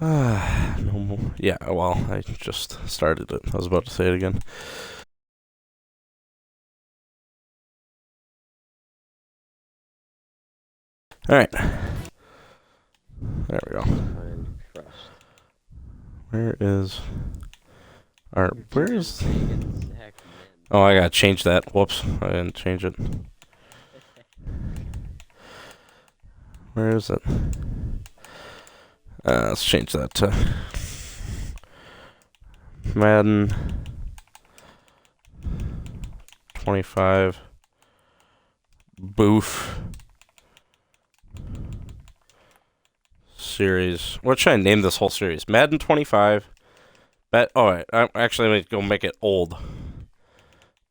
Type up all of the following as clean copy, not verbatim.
No more. Yeah, well, I just started it. I was about to say it again. Alright. There we go. Find crust. Where is our. Where is. Zach Oh, I gotta change that. Whoops. I didn't change it. Where is it? Let's change that to Madden 25 Boof series. What should I name this whole series? Madden 25. Alright, I'm actually going to go make it old.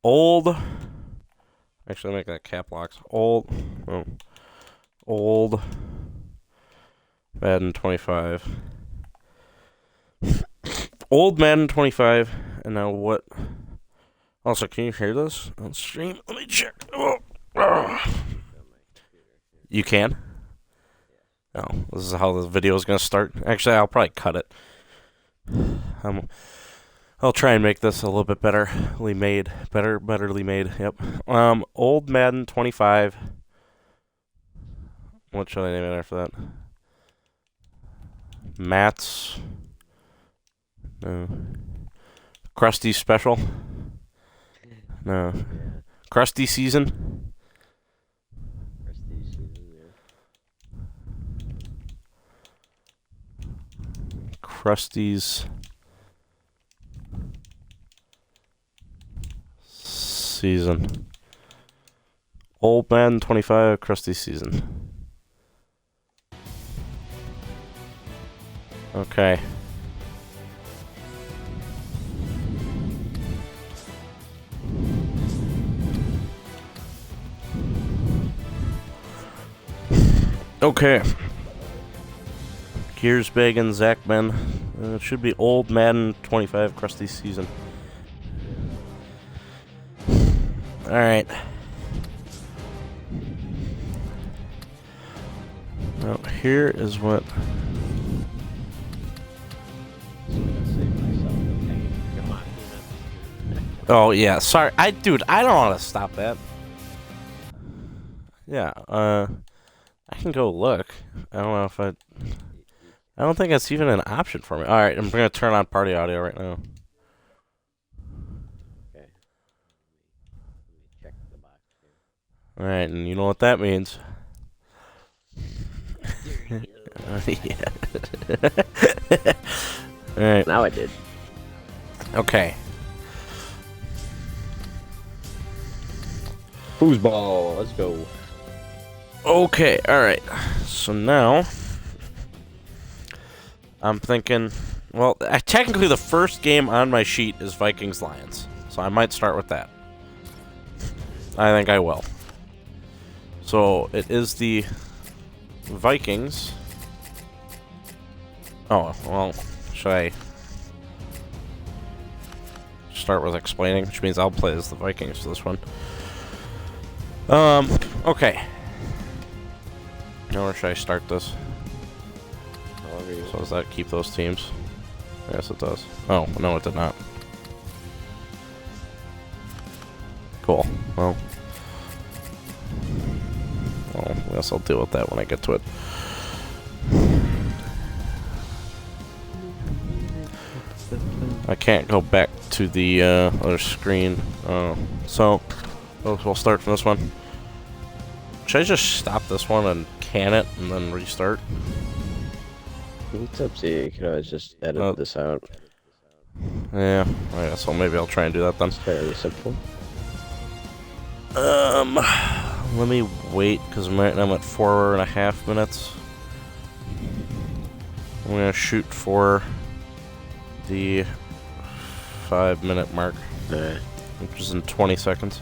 Old. Actually, make that cap locks. Old. Oh. Old. Madden 25. Old Madden 25. And now what? Also, can you hear this on stream? Let me check. Oh. You can? Oh, this is how the video is going to start. Actually, I'll probably cut it. I'll try and make this a little bit betterly made. Betterly made. Yep. Old Madden 25. What should I name it after that? Matt's. No. Krusty special. No. Krusty season. Krusty season, Krusty's season. Old Man 25 Krusty season. Okay. Okay. Gears Bacon, Zachman. It should be Old Madden 25 Krusty season. Alright. Now, here is what. Oh, yeah. Sorry. Dude, I don't want to stop that. Yeah, I can go look. I don't know if I don't think it's even an option for me. Alright, I'm going to turn on party audio right now. Okay. Let me check the box here. Alright, and you know what that means. Alright. Now I did. Okay. Foosball, let's go. Okay, alright. So now I'm thinking, well, technically the first game on my sheet is Vikings-Lions. So I might start with that. I think I will. So it is the Vikings. Oh, well, should I start with explaining? Which means I'll play as the Vikings for this one. Okay. Now where should I start this? So does that keep those teams? Yes, it does. Oh, no, it did not. Cool. Well, I guess I'll deal with that when I get to it. I can't go back to the other screen. So we'll start from this one. Should I just stop this one and can it and then restart? It's up to you. You can always just edit this out. Yeah, I guess so. Maybe I'll try and do that then. It's fairly simple. Let me wait because I'm at 4.5 minutes. I'm gonna shoot for the 5-minute mark, which is in 20 seconds.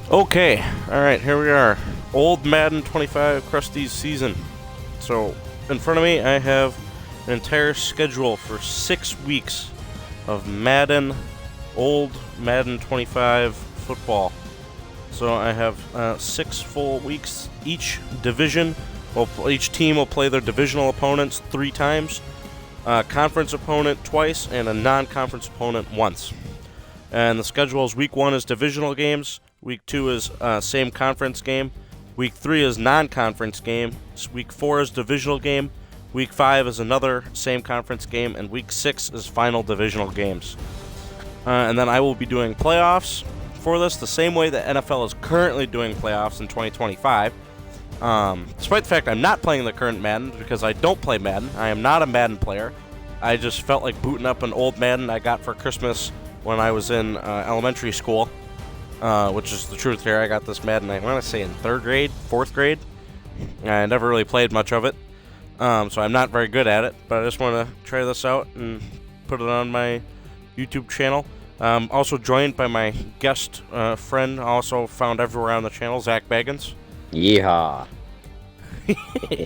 Okay, alright, here we are. old Madden 25 Krusty's season. So in front of me, I have an entire schedule for 6 weeks of old Madden 25 football. So I have 6 full weeks. Each team will play their divisional opponents 3 times, conference opponent twice, and a non-conference opponent once. And the schedule is week 1 is divisional games, week 2 is same conference game, week 3 is non-conference game, week 4 is divisional game, week 5 is another same conference game, and week 6 is final divisional games. And then I will be doing playoffs for this the same way the NFL is currently doing playoffs in 2025. Despite the fact I'm not playing the current Madden because I don't play Madden. I am not a Madden player. I just felt like booting up an old Madden I got for Christmas when I was in elementary school, which is the truth here. I got this Madden, I want to say in 3rd grade, 4th grade. I never really played much of it, so I'm not very good at it, but I just want to try this out and put it on my YouTube channel. Also joined by my guest friend, also found everywhere on the channel, Zach Baggins. Yeehaw.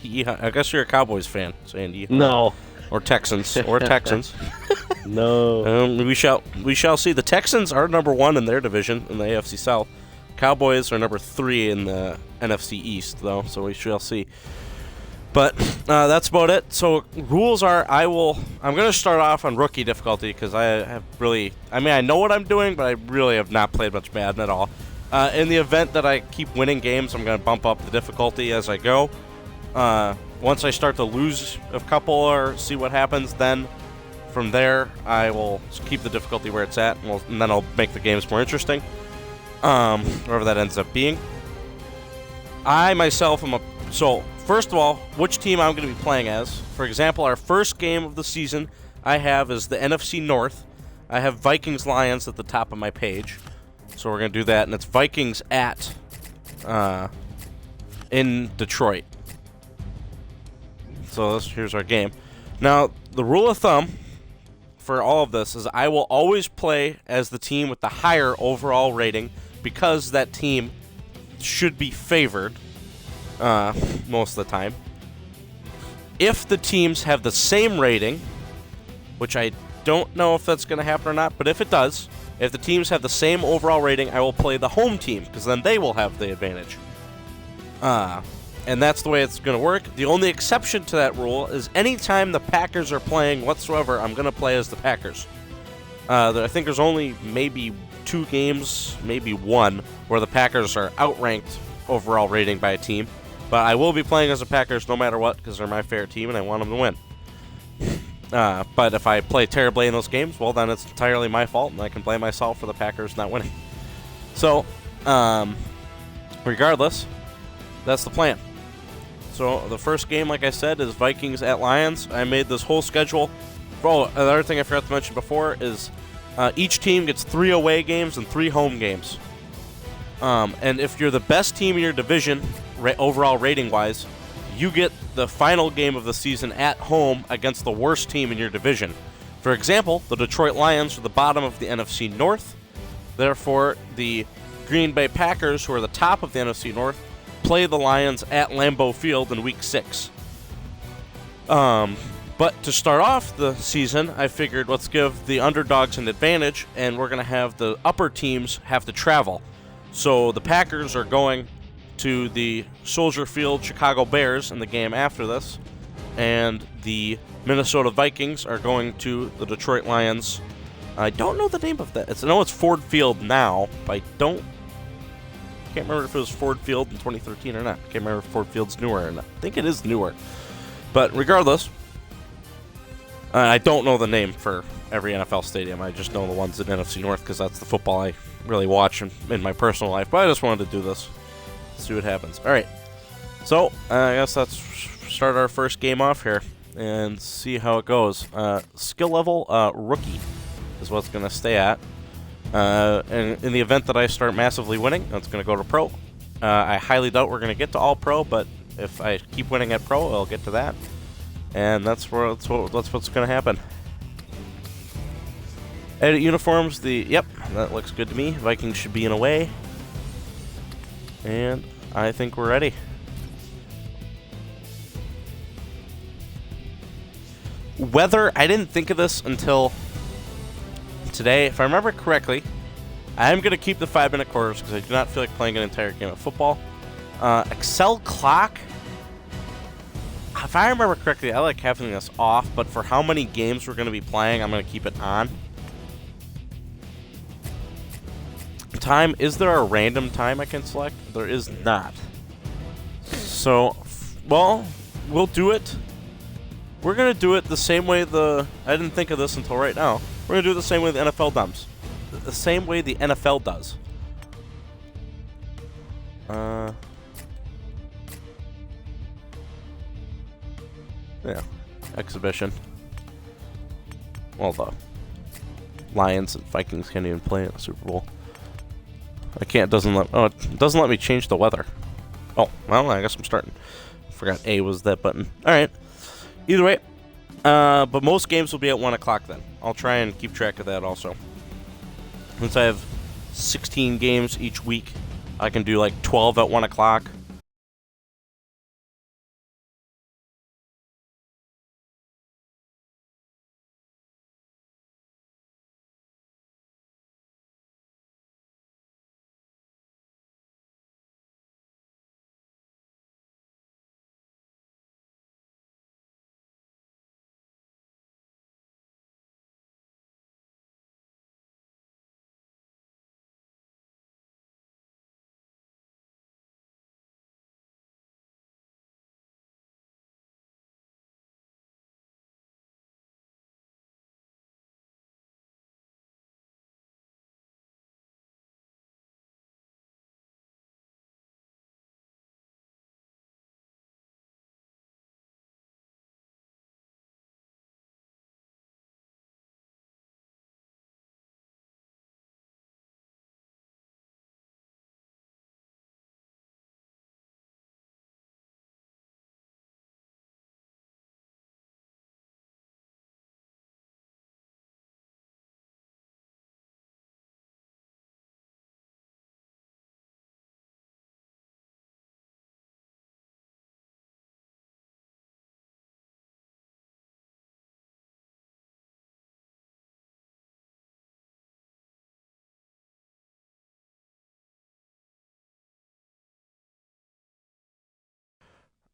Yeah, I guess you're a Cowboys fan, saying yeehaw. No. Or Texans. No. We shall see. The Texans are number 1 in their division in the AFC South. Cowboys are number 3 in the NFC East, though, so we shall see. But that's about it. So rules are, I'm going to start off on rookie difficulty because I know what I'm doing, but I really have not played much Madden at all. In the event that I keep winning games, I'm going to bump up the difficulty as I go. Once I start to lose a couple or see what happens, then from there I will keep the difficulty where it's at, and then I'll make the games more interesting, wherever that ends up being. I myself am so first of all, which team I'm going to be playing as. For example, our first game of the season I have is the NFC North. I have Vikings-Lions at the top of my page. So we're going to do that, and it's Vikings in Detroit. So here's our game. Now, the rule of thumb for all of this is I will always play as the team with the higher overall rating because that team should be favored most of the time. If the teams have the same rating, which I don't know if that's going to happen or not, but if it does, if the teams have the same overall rating, I will play the home team because then they will have the advantage. And that's the way it's going to work. The only exception to that rule is anytime the Packers are playing whatsoever, I'm going to play as the Packers. I think there's only maybe 2 games, maybe 1, where the Packers are outranked overall rating by a team. But I will be playing as the Packers no matter what because they're my favorite team and I want them to win. But if I play terribly in those games, well, then it's entirely my fault, and I can blame myself for the Packers not winning. So, regardless, that's the plan. So, the first game, like I said, is Vikings at Lions. I made this whole schedule. Oh, another thing I forgot to mention before is each team gets 3 away games and 3 home games. And if you're the best team in your division, overall rating-wise, you get the final game of the season at home against the worst team in your division. For example, the Detroit Lions are the bottom of the NFC North. Therefore, the Green Bay Packers, who are the top of the NFC North, play the Lions at Lambeau Field in Week 6. But to start off the season, I figured let's give the underdogs an advantage, and we're going to have the upper teams have to travel. So the Packers are going to the Soldier Field Chicago Bears in the game after this, and the Minnesota Vikings are going to the Detroit Lions. I don't know the name of that. I know it's Ford Field now, but I can't remember if it was Ford Field in 2013 or not. I can't remember if Ford Field's newer or not. I think it is newer. But regardless, I don't know the name for every NFL stadium. I just know the ones in NFC North because that's the football I really watch in my personal life. But I just wanted to do this. See what happens. All right. So, I guess let's start our first game off here and see how it goes. Skill level rookie is what's going to stay at. And in the event that I start massively winning, that's going to go to pro. I highly doubt we're going to get to all pro, but if I keep winning at pro, I'll get to that. And that's what's going to happen. Edit uniforms. Yep, that looks good to me. Vikings should be in away. And I think we're ready. Weather, I didn't think of this until today. If I remember correctly, I am going to keep the 5-minute quarters because I do not feel like playing an entire game of football. Excel clock, if I remember correctly, I like having this off, but for how many games we're going to be playing, I'm going to keep it on. Time, is there a random time I can select? There is not. So, well, we'll do it. We're going to do it the same way I didn't think of this until right now. We're going to do it the same way the NFL does. The same way the NFL does. Yeah. Exhibition. Well, the Lions and Vikings can't even play in the Super Bowl. It doesn't let me change the weather. Oh, well, I guess I'm starting. Forgot A was that button. Alright. Either way. But most games will be at 1 o'clock then. I'll try and keep track of that also. Since I have 16 games each week, I can do like 12 at 1 o'clock.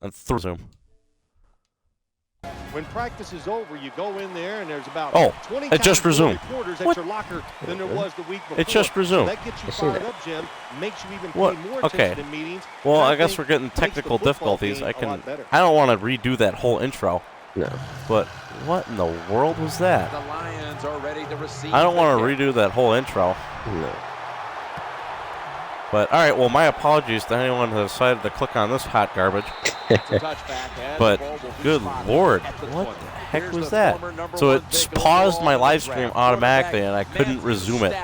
And resume. When practice is over, you go in there and there's about 20 it just resumed. reporters at your locker than there was the week before. It just resumed. So that gets you fired up, Jim. Makes you even pay more Okay. attention in meetings. Well, And I guess think we're getting makes the technical football difficulties. game a lot better. I don't want to redo that whole intro. No. But what in the world was that? The Lions are ready to receive. I don't want to redo that whole intro. No. But all right, well, my apologies to anyone who decided to click on this hot garbage. But good lord, what the heck was that? So it paused my live stream automatically, and I couldn't resume it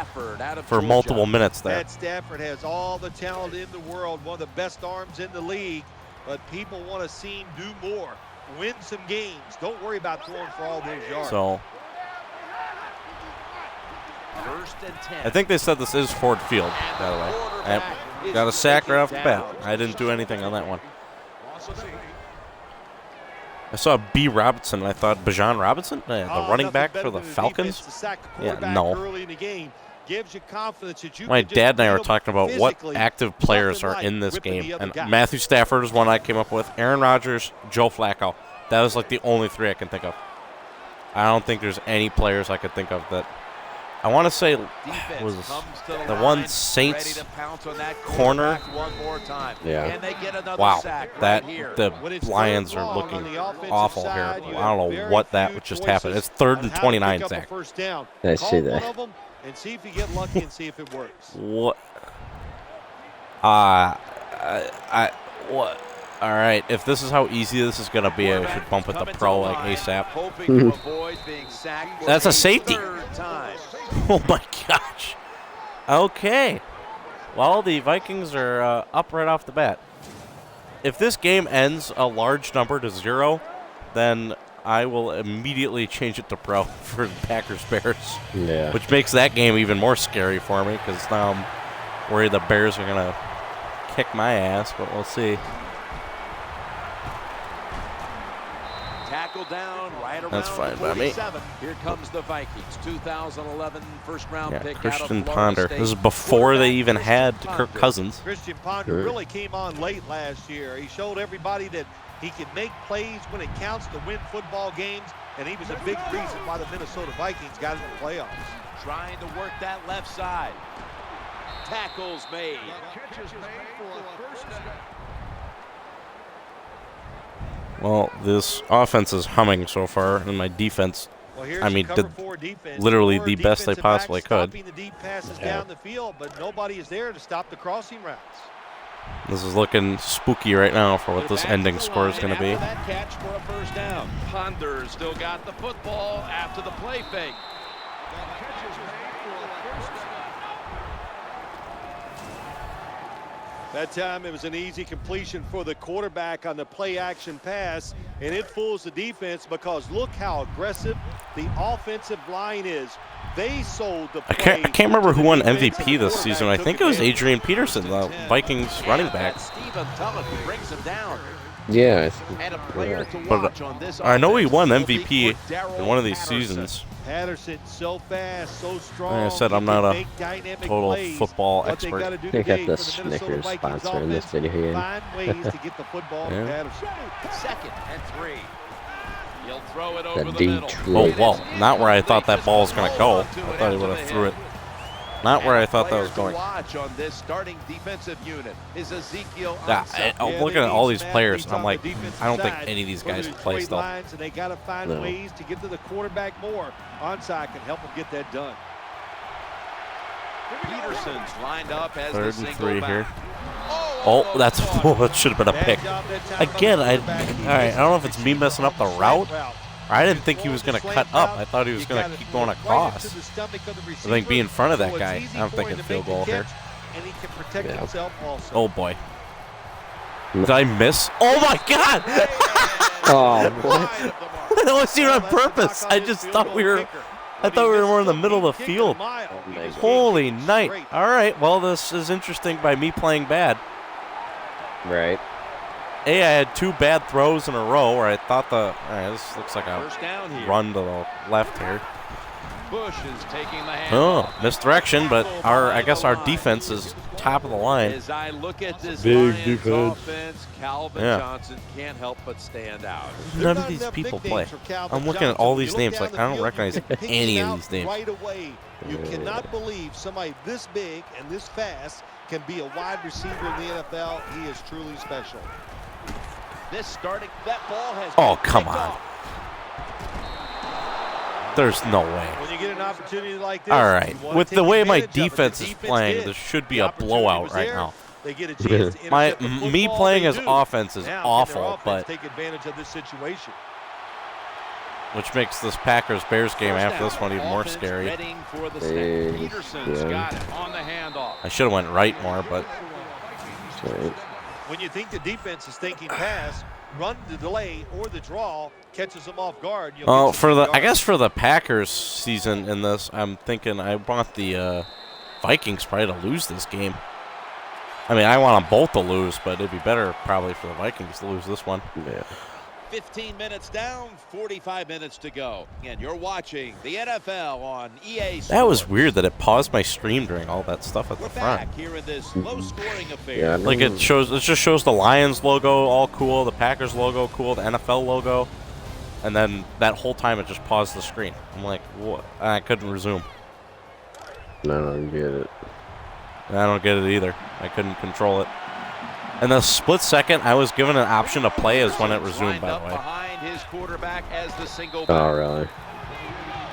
for multiple minutes there. Matt Stafford has all the talent in the world, one of the best arms in the league, but people want to see him do more, win some games. Don't worry about throwing for all those yards. So First and 10. I think they said this is Ford Field, by the way. I got a sack right off the bat. I didn't do anything on that one. I saw B. Robinson, and I thought Bijan Robinson, the running back for the Falcons. Yeah, no. My dad and I were talking about what active players are in this game, and Matthew Stafford is one I came up with. Aaron Rodgers, Joe Flacco. That was like the only three I can think of. I don't think there's any players I could think of that. I want to say was the one Saints corner. Yeah. Wow, the Lions are looking awful here. I don't know what that just happened. It's 3rd and 29, Zach. I see that. And see if you get lucky and see if it works. What? What? All right, if this is how easy this is going to be, I should bump it to pro like ASAP. That's a safety. Oh, my gosh. Okay. Well, the Vikings are up right off the bat. If this game ends a large number to 0, then I will immediately change it to pro for Packers-Bears. Yeah. Which makes that game even more scary for me because now I'm worried the Bears are going to kick my ass, but we'll see. Tackle down right around That's fine by me. 47. Here comes the Vikings, 2011 first-round pick out of Christian Florida Ponder. State. This is before they even had Ponder. Kirk Cousins. Christian Ponder really came on late last year. He showed everybody that he can make plays when it counts to win football games, and he was a big reason why the Minnesota Vikings got in the playoffs. Trying to work that left side. Tackles made. Well, this offense is humming so far, and my defense, Well, here's I mean, cover did four defense. literally Four the best they defensive possibly backs could. stopping the deep passes down the field, but nobody is there to stop the crossing routes. This is looking spooky right now for what this ending score is going to be. That catch for a first down. Ponder still got the football after the play fake. That time it was an easy completion for the quarterback on the play action pass, and it fools the defense because look how aggressive the offensive line is. They sold the play. I can't remember who won MVP this season. I think it was Adrian Peterson, the Vikings running back. Stephen Tulloch who brings him down. Yeah. And a player to But watch on this I know he offense won will be MVP Cordero in one of these Patterson. seasons. Patterson so fast, so strong. Like I said, I'm he not can a make dynamic total plays. football What they expert. gotta do They got today the for the Minnesota Snickers Vikings sponsor in this offense, video here. find ways to get the football to Yeah. Patterson. 2nd and 3. He'll throw it over The the middle. Detroit. Oh, well, not where I thought that ball was going to go. I thought he would have threw it. Not where I thought that was going. Watch on this starting defensive unit is Ezekiel Yeah, Ansah. I'm looking at all these players, and I'm like, I don't think any of these guys can play still. And they got to find No. ways to get to the quarterback more. Onside can help them get that done. Peterson's lined up as Third the and single 3 back. here. Oh, that's that should have been a Bad pick. job that time on Again, the I quarterback. He all right. missed I don't know if the it's me messing up the route. I didn't think he was going to cut up. I thought he was going to keep going across. I think be in front of that guy. I'm thinking field goal here. And he can protect Yeah. himself also. Oh boy. Did I miss? Oh my God! Oh, what? That wasn't even on purpose. I just thought we were. I thought we were more in the middle of the field. Holy night! All right. Well, this is interesting by me playing bad. Right. I had 2 bad throws in a row where I thought all right, this looks like a First down here. run to the left here. Bush is taking the hand. Oh, misdirection, but I guess our defense is top of the line. As I look at this Big Lions defense. offense, Calvin Yeah. Johnson can't help but stand out. None of these people play. I'm looking at all these names like I don't recognize any of these names. Right away, you cannot believe somebody this big and this fast can be a wide receiver in the NFL. He is truly special. This starting, that ball has Oh, been come picked on. off. There's no way. When you get an opportunity like this, All right, you wanna with take the way my advantage of it. The defense is defense playing, did. this should be The a opportunity blowout was right there. now. They get a chance to Me intercept the football, playing they as do. offense is Now, can their awful, offense but take advantage of this situation. which makes this Packers-Bears game First after down, this one even more offense scary. readying for the snap. Hey, Peterson's yeah. got it on the handoff. I should have went right more, but Right. When you think the defense is thinking pass, run the delay or the draw catches them off guard. You'll oh, get some for the yards. I guess for the Packers season in this, I'm thinking I want the Vikings probably to lose this game. I mean, I want them both to lose, but it'd be better probably for the Vikings to lose this one. Yeah. 15 minutes down, 45 minutes to go. And you're watching the NFL on EA Sports. That was weird that it paused my stream during all that stuff at We're the front. back here in this low-scoring affair. Yeah, I Like it just shows the Lions logo all cool, the Packers logo cool, the NFL logo, and then that whole time it just paused the screen. I'm like, what? I couldn't resume. I don't get it. I don't get it either. I couldn't control it. And the split second I was given an option to play is when it resumed, by the Lined way. up behind his quarterback as the single Oh, back. really?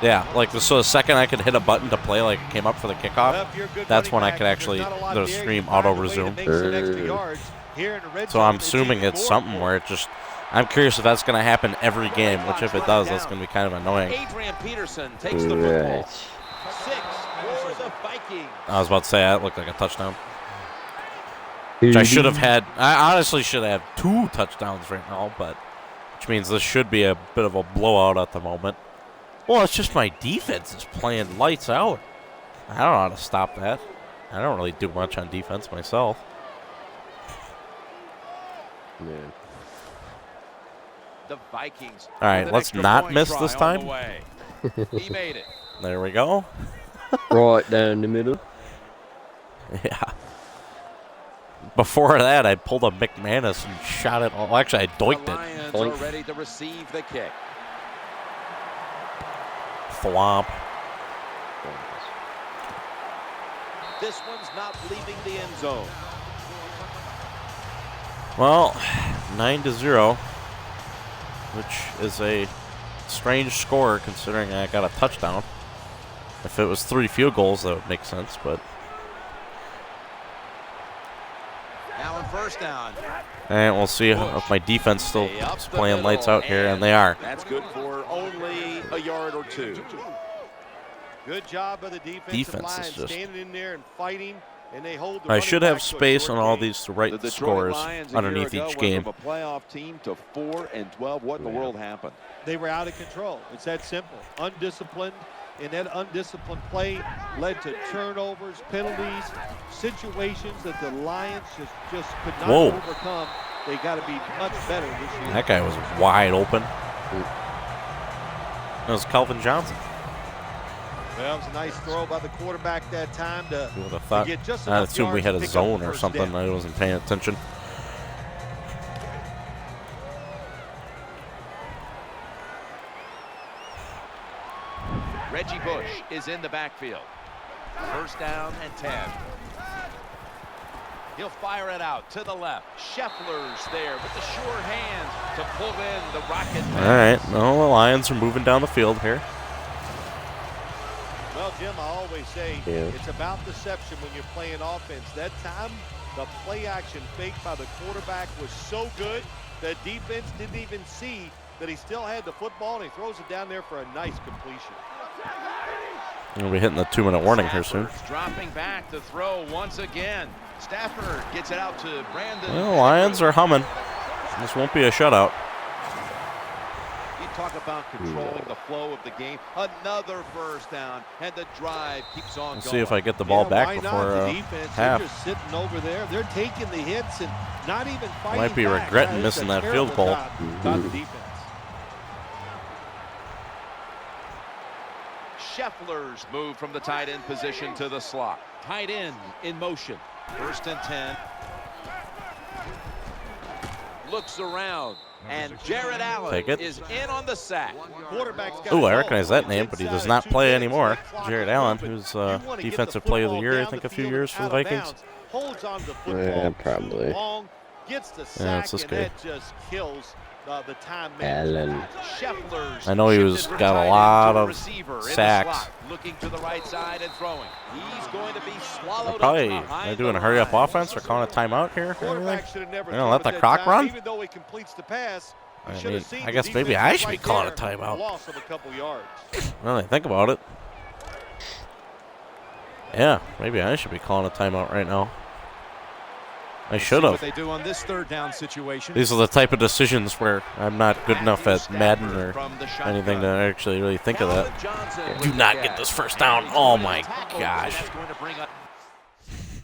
Yeah, like so the second I could hit a button to play, like it came up for the kickoff, Well, if you're a good that's when running I could back, actually, there's not a lot the there. You stream find a way to auto-resume. make some extra yards. Here in the red So zone, I'm it's assuming even it's more something important. where it just, I'm curious if that's going to happen every game, which if it does, that's going to be kind of annoying. Adrian Peterson takes the football. Right. 6 for the Vikings. I was about to say that looked like a touchdown. Which I should have had. I honestly should have 2 touchdowns right now, but which means this should be a bit of a blowout at the moment. Well, it's just my defense is playing lights out. I don't know how to stop that. I don't really do much on defense myself. Man. The Vikings. All right, with an let's extra not point miss try this on time. the way. He made it. There we go. Right down the middle. Yeah. Before that, I pulled a McManus and shot it. Oh, actually, I The doinked it. Lions Boink. are ready to receive the kick. Thwomp. This one's not leaving the end zone. Well, 9-0, which is a strange score considering I got a touchdown. If it was 3 field goals, that would make sense, but. Now on first down. And we'll see if my defense still is playing lights out here, and they are. That's good for only a yard or 2. Good job by the defensive Defense line is just- standing in there and fighting, and they hold the I running should have back to a space short on all gain. these to write The the Detroit scores Lions a underneath year ago each went game. from a playoff team to 4-12. What in the world happened? They were out of control. It's that simple. Undisciplined, and that undisciplined play led to turnovers, penalties, situations that the Lions just could not Whoa. overcome. They got to be much better this year. That guy was wide open. That was Calvin Johnson. Well, it was a nice throw by the quarterback that time to You would have thought. get just I enough assumed we yards had to a pick up zone the or first something. down. I wasn't paying attention. Reggie Bush is in the backfield. First down and 10. He'll fire it out to the left. Scheffler's there with the sure hand to pull in the rocket pass. All right. Well, the Lions are moving down the field here. Well, Jim, I always say Yeah. it's about deception when you're playing offense. That time, the play action fake by the quarterback was so good that defense didn't even see that he still had the football, and he throws it down there for a nice completion. We'll be hitting the 2-minute warning here soon. Stafford's dropping back to throw once again. Stafford gets it out to Brandon. Well, Lions are humming. This won't be a shutout. You talk about controlling the flow of the game. Another first down, and the drive keeps on We'll going. see if I get the ball Yeah, back why not? before The defense, half. they're just sitting over there. They're taking the hits and not even fighting Might be back. regretting That is missing a that field terrible goal. job by the defense. Scheffler's move from the tight end position to the slot. Tight end in motion. First and 10. Looks around, and Jared Allen Take it. is in on the sack. Quarterback's got Ooh, I it recognize going. that name, but he does Inside not of 2 play minutes, anymore. that clock Jared is Allen, moving. who's You wanna get the Defensive Player of the football Year, I down think, the a few field years for the out of Vikings. bounds, holds on to the football Yeah, too probably. long, gets the Yeah, sack, it's this and guy. that just kills the time Allen. management. Scheffler's I know he was shifted from got a tight end lot to of receiver in the sacks. slot, looking to the right side and throwing. He's going to be swallowed up Probably behind they're doing a the hurry-up line. offense or calling a timeout here. Or Quarterback anything. should have never You know, thrown let it the that clock time, run? even though he completes the pass. He I should mean, have seen I the guess maybe defense I was should be right calling a there. timeout. Loss of a couple yards. Now that I think about it. Yeah, maybe I should be calling a timeout right now. I should What have. they do on this third down situation. These are the type of decisions where I'm not good enough at Madden or From the shotgun. anything to actually really think of that. Calvin Johnson Do with not the get catch. this first down. Oh my Tackle, gosh. that's going to bring up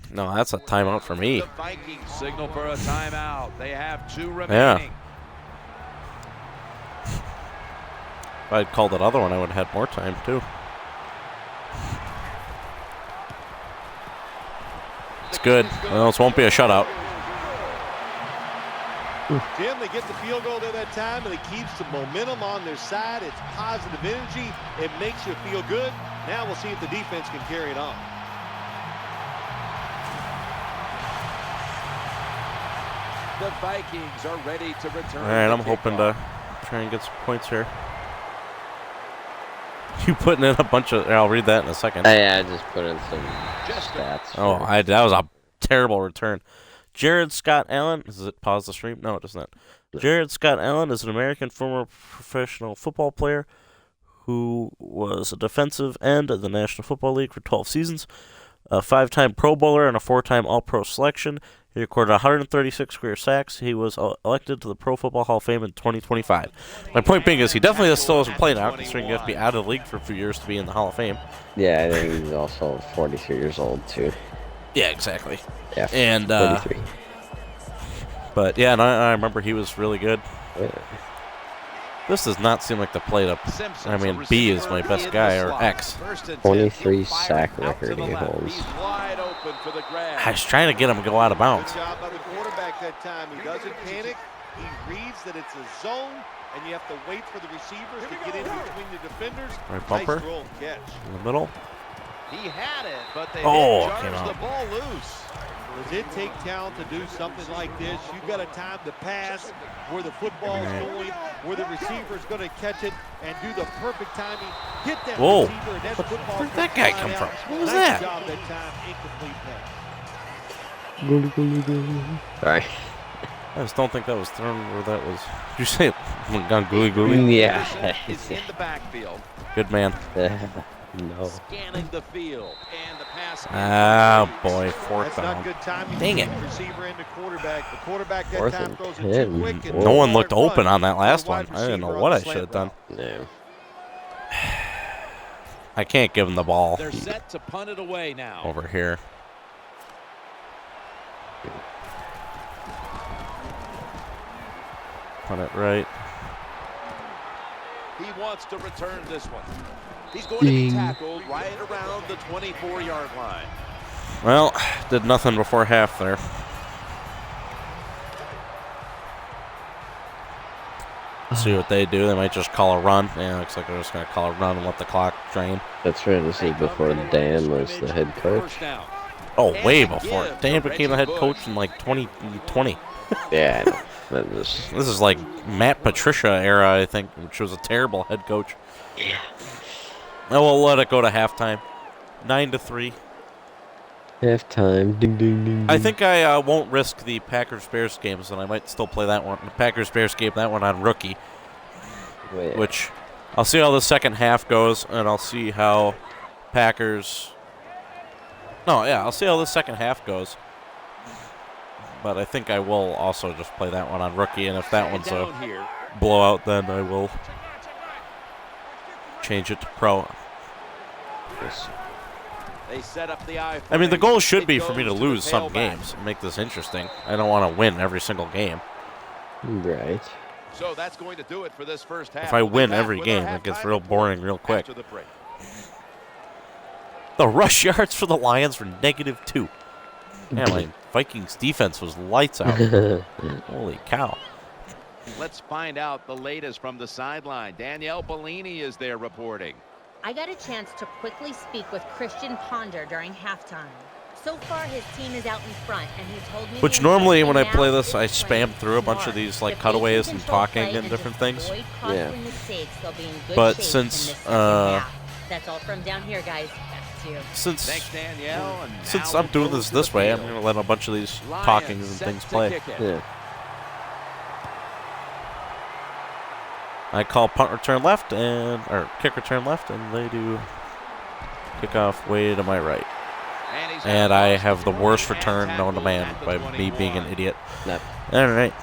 No, that's a timeout for me. the Vikings signal for a timeout. They have 2 Yeah. remaining. If I'd called that other one, I would have had more time too. It's good. Well, this won't be a shutout. Jim, they get the field goal there that time, and it keeps the momentum on their side. It's positive energy. It makes you feel good. Now we'll see if the defense can carry it on. The Vikings are ready to return. All right, the I'm hoping kickoff. to try and get some points here. You putting in a bunch of? I'll read that in a second. Yeah, I just put in some Just stats. Oh, for- that was a terrible return. Jared Scott Allen. Does it pause the stream? No, it does not. Jared Scott Allen is an American former professional football player who was a defensive end of the National Football League for 12 seasons, a 5-time Pro Bowler and a 4-time All-Pro selection. He recorded 136 career sacks. He was elected to the Pro Football Hall of Fame in 2025. My point being is he definitely still doesn't play now, considering you have to be out of the league for a few years to be in the Hall of Fame. Yeah, I think he's also 43 years old, too. Yeah, exactly. Yeah, And 43. But yeah, and I remember he was really good. Yeah. This does not seem like the play to. Simpson's I mean, a B is my receiver best in guy, the or slot. X. 1st and 10. 23 He'll fire sack it out to record the he left. holds. He's wide open for the grab. I was trying to get him to go out of bounds. Good job by the quarterback that time. He doesn't panic. He reads that it's a zone, and you have to wait for the receivers to get in between the defenders. Right bumper. Nice throw and catch. In the middle. He had it, but they Oh, didn't came charge out. the ball loose. Does it take talent to do something like this? You've got a time to pass where the football is going, where the receiver is going to catch it and do the perfect timing. Hit that Whoa. receiver, and that football Where'd that comes guy flying come out. from? What was Nice that? job that time, incomplete pass. Sorry. I just don't think that was thrown where that was. Did you say it gone gooey gooey? Yeah. Is in the backfield, Good man. No. scanning the field, and the pass. Ah, boy. Fourth That's not down. good timing. Dang it. Receiver and the quarterback. The quarterback that 4th time and throws it 10. too quick. and No one wide looked open run on that for the last wide one. I didn't know receiver what on I the should have slant done. route. No. I can't give him the ball They're set to punt it away now. over here. Punt it right. He wants to return this one. He's going to be tackled right around the 24-yard line. Well, did nothing before half there. See what they do. They might just call a run. Yeah, looks like they're just going to call a run and let the clock drain. That's right. This is before Dan was the head coach. First down. Oh, way before. Dan became the head coach in like 2020. Yeah, I know. That was, This is like Matt Patricia era, I think, which was a terrible head coach. yeah. Oh, we'll let it go to halftime. 9-3. Halftime. Ding, ding, ding, ding. I think I won't risk the Packers-Bears games, and I might still play that one. The Packers-Bears game, that one on rookie, Wait. which I'll see how the second half goes, and I'll see how Packers... No, yeah, I'll see how the second half goes. But I think I will also just play that one on rookie, and if that one's a Down here. blowout, then I will change it to pro. Yes. They set up the eye. I mean, the goal should It be for me to goes the lose some tailback. games and make this interesting. I don't want to win every single game. Right. So that's going to do it for this first half. If I We'll be win back every with game, our it gets halftime real report boring real quick. after the break. The rush yards for the Lions were -2. Man, my Vikings defense was lights out. Holy cow. Let's find out the latest from the sideline. Danielle Bellini is there reporting. I got a chance to quickly speak with Christian Ponder during halftime. So far, his team is out in front, and he told me. Which the normally when I important play thing now this, I is playing spam through a bunch of smart. these like If they cutaways can and control talking play and different just things. avoid costly Yeah. mistakes, they'll be in good But shape since, in this second half. That's all from down here, guys. Back to you. Since Thanks, Danielle. And since now I'm doing we'll this go to this way, I'm the going to let a bunch of these Lions talkings and set things to play. kick it. Yeah. I call punt return left or kick return left, and they do kickoff way to my right. he's And I across have the the worst 40 return and known to tackled man at the by me being an 21. idiot. No. All right.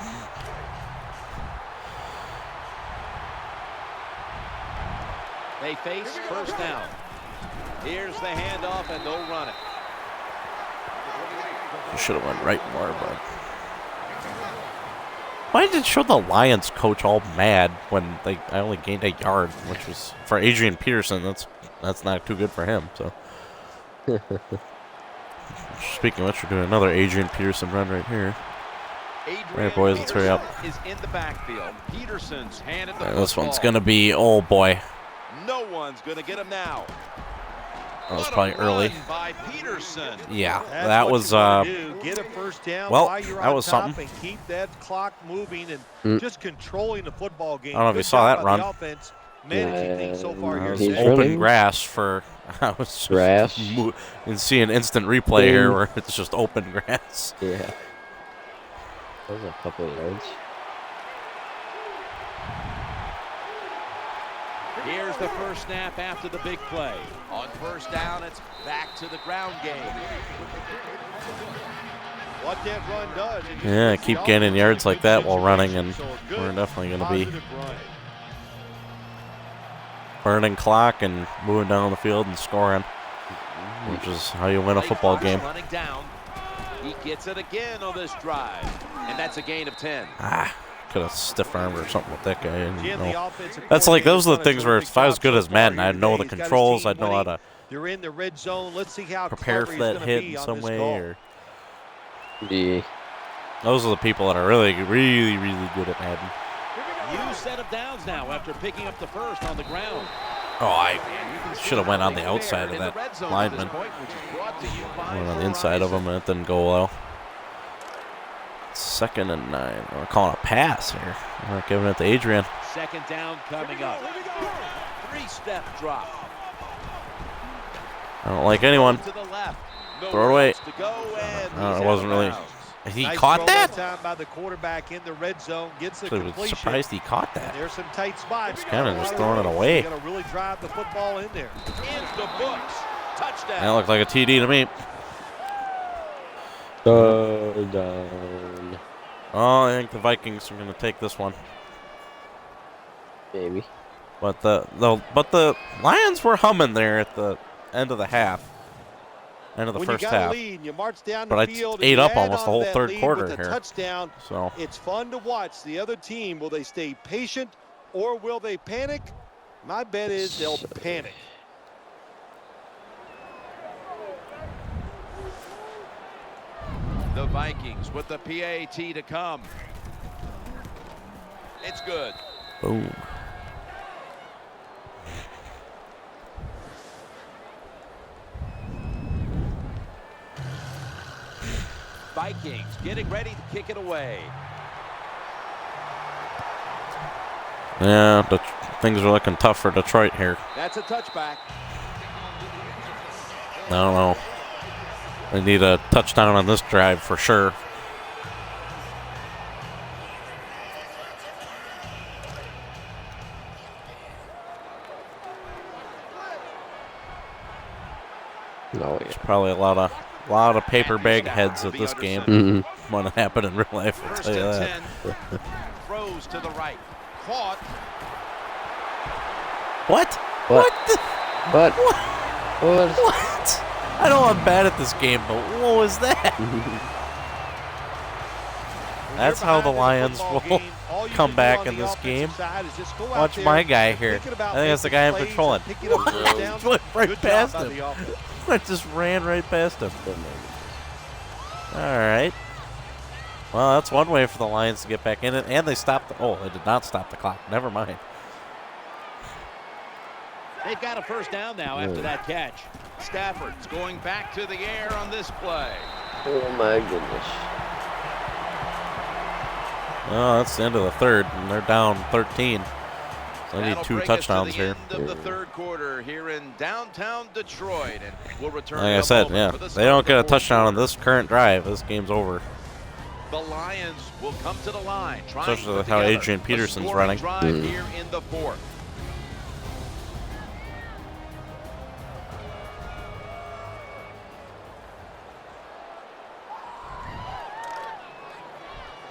They face first down. Here's the handoff, and they'll run it. Should have went right more, but why did it show the Lions coach all mad when I only gained a yard, which was for Adrian Peterson. That's not too good for him. So speaking of which, we're doing another Adrian Peterson run right here. Adrian Right, boys, let's hurry up. Peterson is in the backfield. Peterson's handed the This one's football. gonna be, oh boy, No one's gonna get him now. that was What a probably early. run by Peterson. Yeah, That's that what was you wanna do. Get a first down well, while you're that on was top something. and keep that clock moving and just controlling the football game. I don't know if you Good saw job that by run. the offense, managing things so far Yeah, here. he's today. open running. grass for I was just Grass. and see an instant replay here Boom. where it's just open grass. Yeah. That was a couple of yards. Here's the first snap after the big play. On first down, it's back to the ground game. What that run does. it just Yeah, puts the keep offense gaining in a yards good like that while running, and situation. So a we're good, definitely going to be positive run. burning clock and moving down the field and scoring, which is how you win a Play football clock's game. Running down. He gets it again on this drive, and that's a gain of 10. Could have stiff armed or something with that guy. I didn't Jim, know. the offensive That's like, those are the coordinator's things done a where terrific if I was job good so as far Madden, here I'd know the today. He's got his controls, team I'd know how winning. to They're in the red zone. Let's see how prepare clever for he's that gonna hit be in on some this way. call. Or Yeah. those are the people that are really, really, really good at Madden. New set of downs now after picking up the first on the ground. Oh, I should have went on the outside of that lineman. Went on the inside of him, and it didn't go well. 2nd and 9. We're calling a pass here. We're not giving it to Adrian. Second down coming up. 3-step drop. I don't like anyone. To the left. Throw it away. To go, and No, he's it out wasn't of really. bounds. He Nice caught throw that? time by the quarterback in the red zone. Gets the I was completion. surprised he caught that. There's some tight spots. He's kinda just throwing it away. You got to really drive the football in there. Into books. Touchdown. That looked like a TD to me. Down. Oh, I think the Vikings are going to take this one. Maybe. But the Lions were humming there at the end of the half. End of the When first you got half. a lead, you march down But the I field ate and up you add almost the on whole that third lead quarter with a here. touchdown. So It's fun to watch. The other team, will they stay patient or will they panic? My bet is they'll panic. The Vikings with the PAT to come. It's good. boom. Vikings getting ready to kick it away. Yeah, things are looking tough for Detroit here. That's a touchback. I don't know. They need a touchdown on this drive for sure. No, There's probably a lot of paper bag heads at this game. Mm-hmm. What happened in real life? I'll First tell you and that. 10. Throws to the right. Caught. What? What? the- What? What? What? What? I know I'm bad at this game, but what was that? That's how the Lions will come back in this game. Watch my guy here. I think that's the guy I'm controlling. What? Right past him. I just ran right past him. All right. Well, that's one way for the Lions to get back in it, and they stopped. They did not stop the clock. Never mind. They've got a first down now after that catch. Stafford's going back to the air on this play. Oh my goodness. Well, that's the end of the third, and they're down 13. So I need That'll 2 bring us touchdowns to the here. End of the third quarter here in downtown Detroit, and we'll return. Like in I a said, moment yeah, for the they start don't of get the a fourth touchdown on quarter. this current drive. This game's over. The Lions will come to the line, trying Especially to with put how together Adrian a Peterson's scoring running. drive here in the fourth.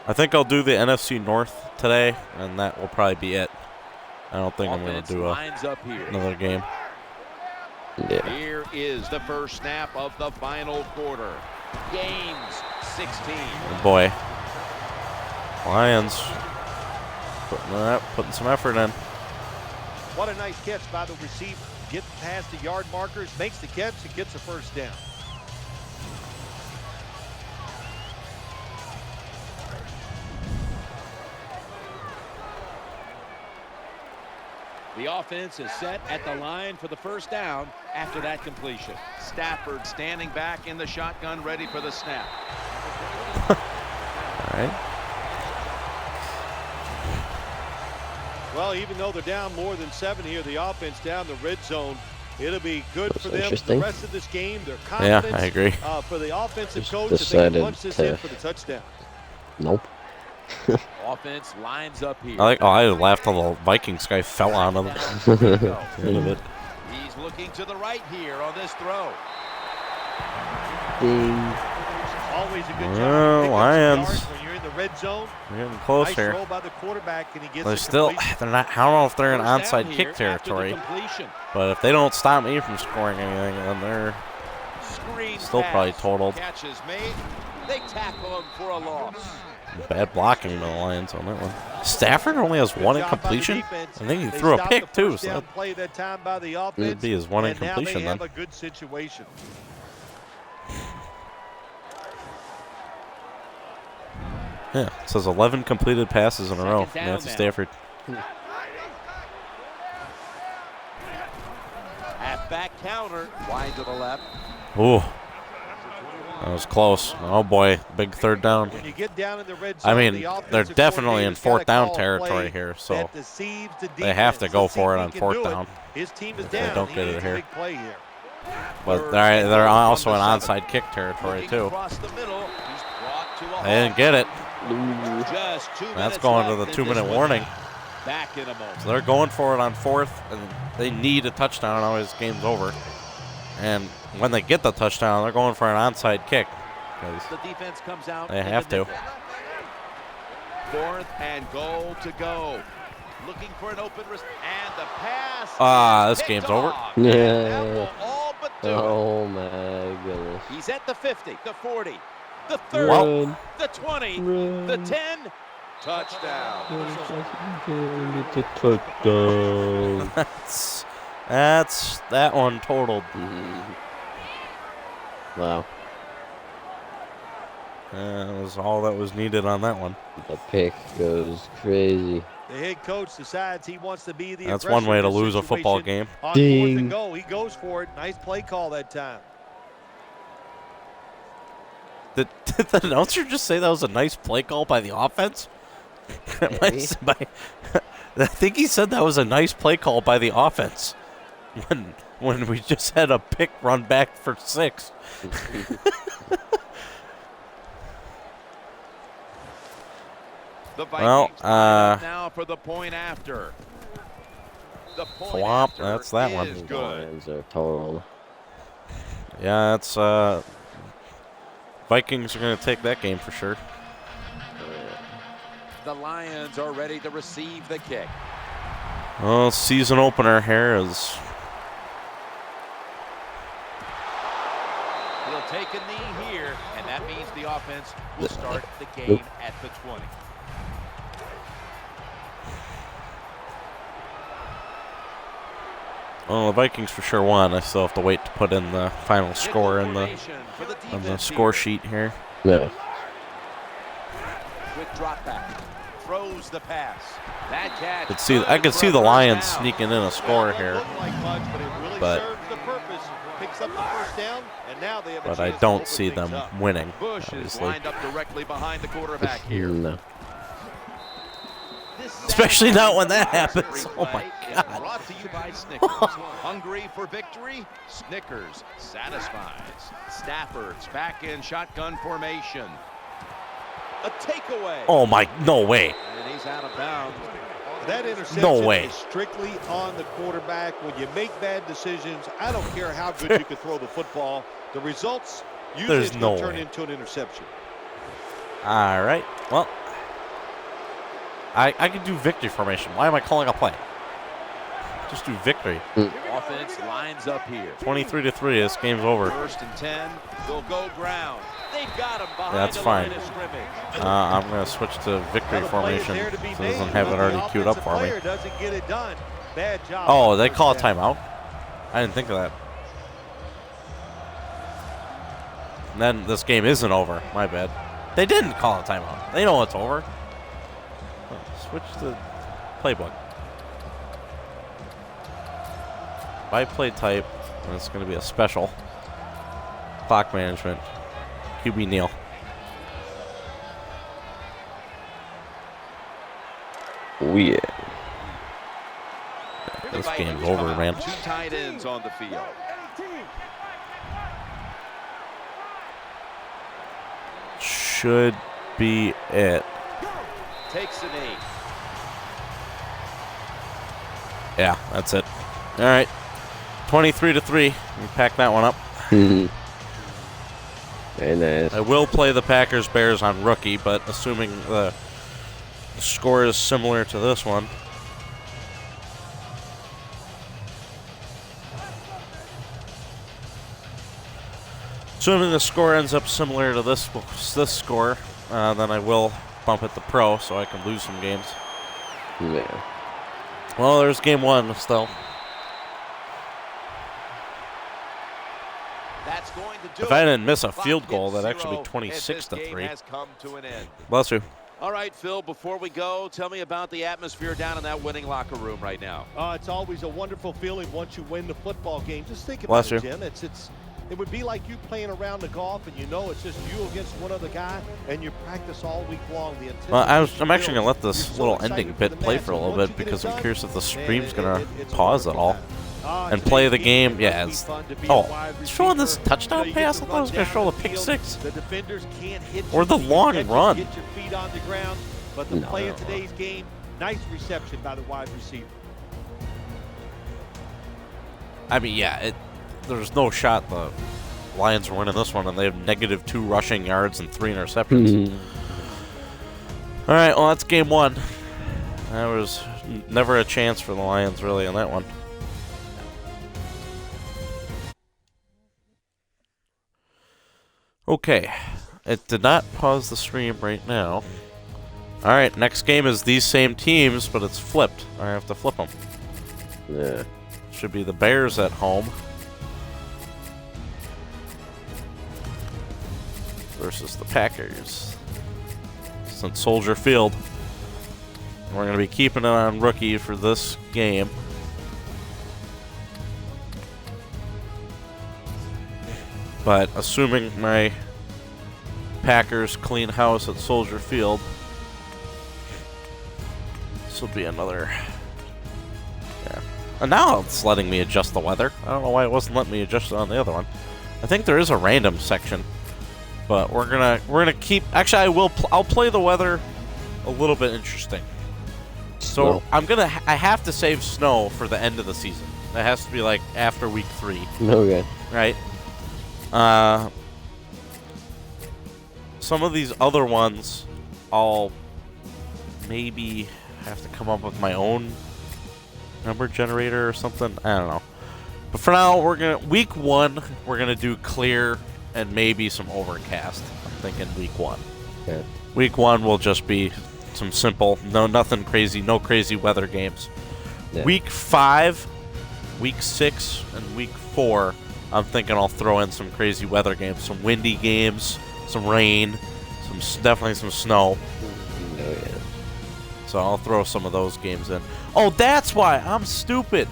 I think I'll do the NFC North today, and that will probably be it. I don't think I'm going Offense to do lines up here. another game. Yeah. Here is the first snap of the final quarter. Gains 16. Oh boy. Lions putting some effort in. What a nice catch by the receiver. Getting past the yard markers, makes the catch, and gets a first down. The offense is set at the line for the first down after that completion. Stafford standing back in the shotgun, ready for the snap. All right. Well, even though they're down more than 7 here, the offense down the red zone, it'll be good for them the interesting. rest of this game. Their Yeah, confidence I agree. for the offensive Just coach that they decided can punch this in to- for the touchdown. Nope. Offense lines up here. I laughed till the Vikings guy fell on him. End of it. He's looking to the right here on this throw. Ding. Always a good Well, job. to pick up some Lions. yards when you're in the red zone. We're getting close Nice here. throw by the quarterback, and he gets They're the still, completion. they're not, I don't know if they're in First down onside here kick after the territory, completion. but if they don't stop me from scoring anything, then they're Screen still pass. probably totaled. Catch is made. They tackle him for a loss. Bad blocking by the Lions on that one. Stafford only has Good one job by the incompletion. defense. I think he They threw a stopped pick the too, first so down that play that time by the offense. would be his one and now incompletion they have then. a good situation. Yeah, it says 11 completed passes in a row. Second down Matthew now. Stafford. Halfback counter. Wide to the left. Ooh, that was close. Oh boy, big third down. When you get down in the red I zone, mean, the they're offensive definitely in coordinator's fourth gotta down call a territory play here, so that deceives the they have to defense. go Let's see for if it he on can fourth do it. down. His team is If they down. don't He get it needs here. a big play here. But they're also in onside kick territory Looking too. across the middle. He's brought to a They didn't halt. get it. Just 2 That's minutes going to left the in 2-minute this one. warning. Back in a moment. So they're going for it on fourth, and they need a touchdown. Otherwise, game's over. And when they get the touchdown, they're going for an onside kick. 'Cause The defense comes out. they in have the to. nickel. 4th and goal to go. Looking for an open wrist, and the pass. This is game's picked over. off. And that will all but do it. Oh my goodness. He's at the 50, the 40, the 30, Run. the 20, Run. the 10. Touchdown. Get the touchdown. That's that one totaled. Wow. That was all that was needed on that one. The pick goes crazy. The head coach decides he wants to be the That's aggressor one way in to this lose a football situation. game. On Ding. 4th and go, he goes for it. Nice play call that time. Did the announcer just say that was a nice play call by the offense? Maybe. I think he said that was a nice play call by the offense when we just had a pick run back for 6. The Well, Vikings line up now for the point after. The point Flop, after that's that one. is The good. Lions are total. Yeah, it's Vikings are going to take that game for sure. The Lions are ready to receive the kick. Well, season opener here is He'll take a knee here, and that means the offense will start the game at the 20. well, the Vikings for sure won. I still have to wait to put in the final score in the Formation for the on the defense score here. sheet here. No. With drop back, throws the pass. That catch. I could good see for the a first Lions down. sneaking in a score here, Looked like much, but it really but- serves the purpose. Picks up the first down, and now they have a but I chance to don't open see things them up. winning. Bush is Obviously, lined up directly behind the quarterback here. No. especially not when that Satisfying happens. replay Oh my is God! Brought to you by Snickers. Hungry for victory? Snickers satisfies. Stafford's back in shotgun formation. A takeaway. Oh my! No way! And he's out of bounds. That interception No way. is strictly on the quarterback. When you make bad decisions, I don't care how good you can throw the football. The results usually There's it's going no to turn way. into an interception. All right. Well, I can do victory formation. Why am I calling a play? Just do victory. Offense lines up here. 23-3. This game's over. 1st and 10. They'll go ground. They've got him behind That's the fine. line of scrimmage. I'm gonna switch to victory Now, the play is formation. there to be So it made, doesn't have but it the already queued up offensive for me. player doesn't get it done. Bad job. Oh, on they first call a down. timeout? I didn't think of that. And then this game isn't over. My bad. They didn't call a timeout. They know it's over. Oh, switch to playbook. By play type, and it's going to be a special. Clock management. QB Neal. Oh yeah. This The game's Vikings over, come out. man. 2 tight ends on the field. Should be it. Takes a knee. Yeah, that's it. All right. 23-3. We pack that one up. Very nice. I will play the Packers-Bears on rookie, but assuming the score is similar to this one. Assuming the score ends up similar to this score, then I will bump it to pro so I can lose some games. Yeah. Well, there's game 1 still. That's going to do If I it. didn't miss a Clock field goal, hits that'd actually zero, be 26 and to this 3. game has come to an end. Bless you. All right, Phil, before we go, tell me about the atmosphere down in that winning locker room right now. It's always a wonderful feeling once you win the football game. Just think about Bless it, you. Jim. It would be like you playing around the golf, and you know it's just you against one other guy, and you practice all week long. Well, I'm actually going to let this little ending bit play for a little bit because I'm curious if the stream's going to pause at all and play the game. Yeah, it's showing this touchdown pass. I thought it was going to show the pick 6 The defenders can't hit or the long run. Get your feet on the ground, but the play of today's game, nice reception by the wide receiver. I mean, yeah, there's no shot the Lions are winning this one, and they have -2 rushing yards and 3 interceptions. All right, well, that's game 1. There was never a chance for the Lions, really, in that one. Okay, it did not pause the stream right now. All right, next game is these same teams, but it's flipped. I have to flip them. Yeah. Should be the Bears at home versus the Packers. It's in Soldier Field. We're going to be keeping it on rookie for this game. But assuming my Packers clean house at Soldier Field, this will be another. Yeah. And now it's letting me adjust the weather. I don't know why it wasn't letting me adjust it on the other one. I think there is a random section, but we're gonna keep. Actually, I'll play the weather a little bit interesting. So Snow. I have to save snow for the end of the season. That has to be like after week 3, Okay. right? Some of these other ones, I'll maybe have to come up with my own number generator or something. I don't know. But for now, week 1, we're gonna do clear and maybe some overcast. I'm thinking week 1. Okay. Week 1 will just be some simple, nothing crazy, no crazy weather games. Yeah. Week 5, week 6, and week 4, I'm thinking I'll throw in some crazy weather games, some windy games, some rain, definitely some snow. Oh, yeah. So I'll throw some of those games in. Oh, that's why I'm stupid.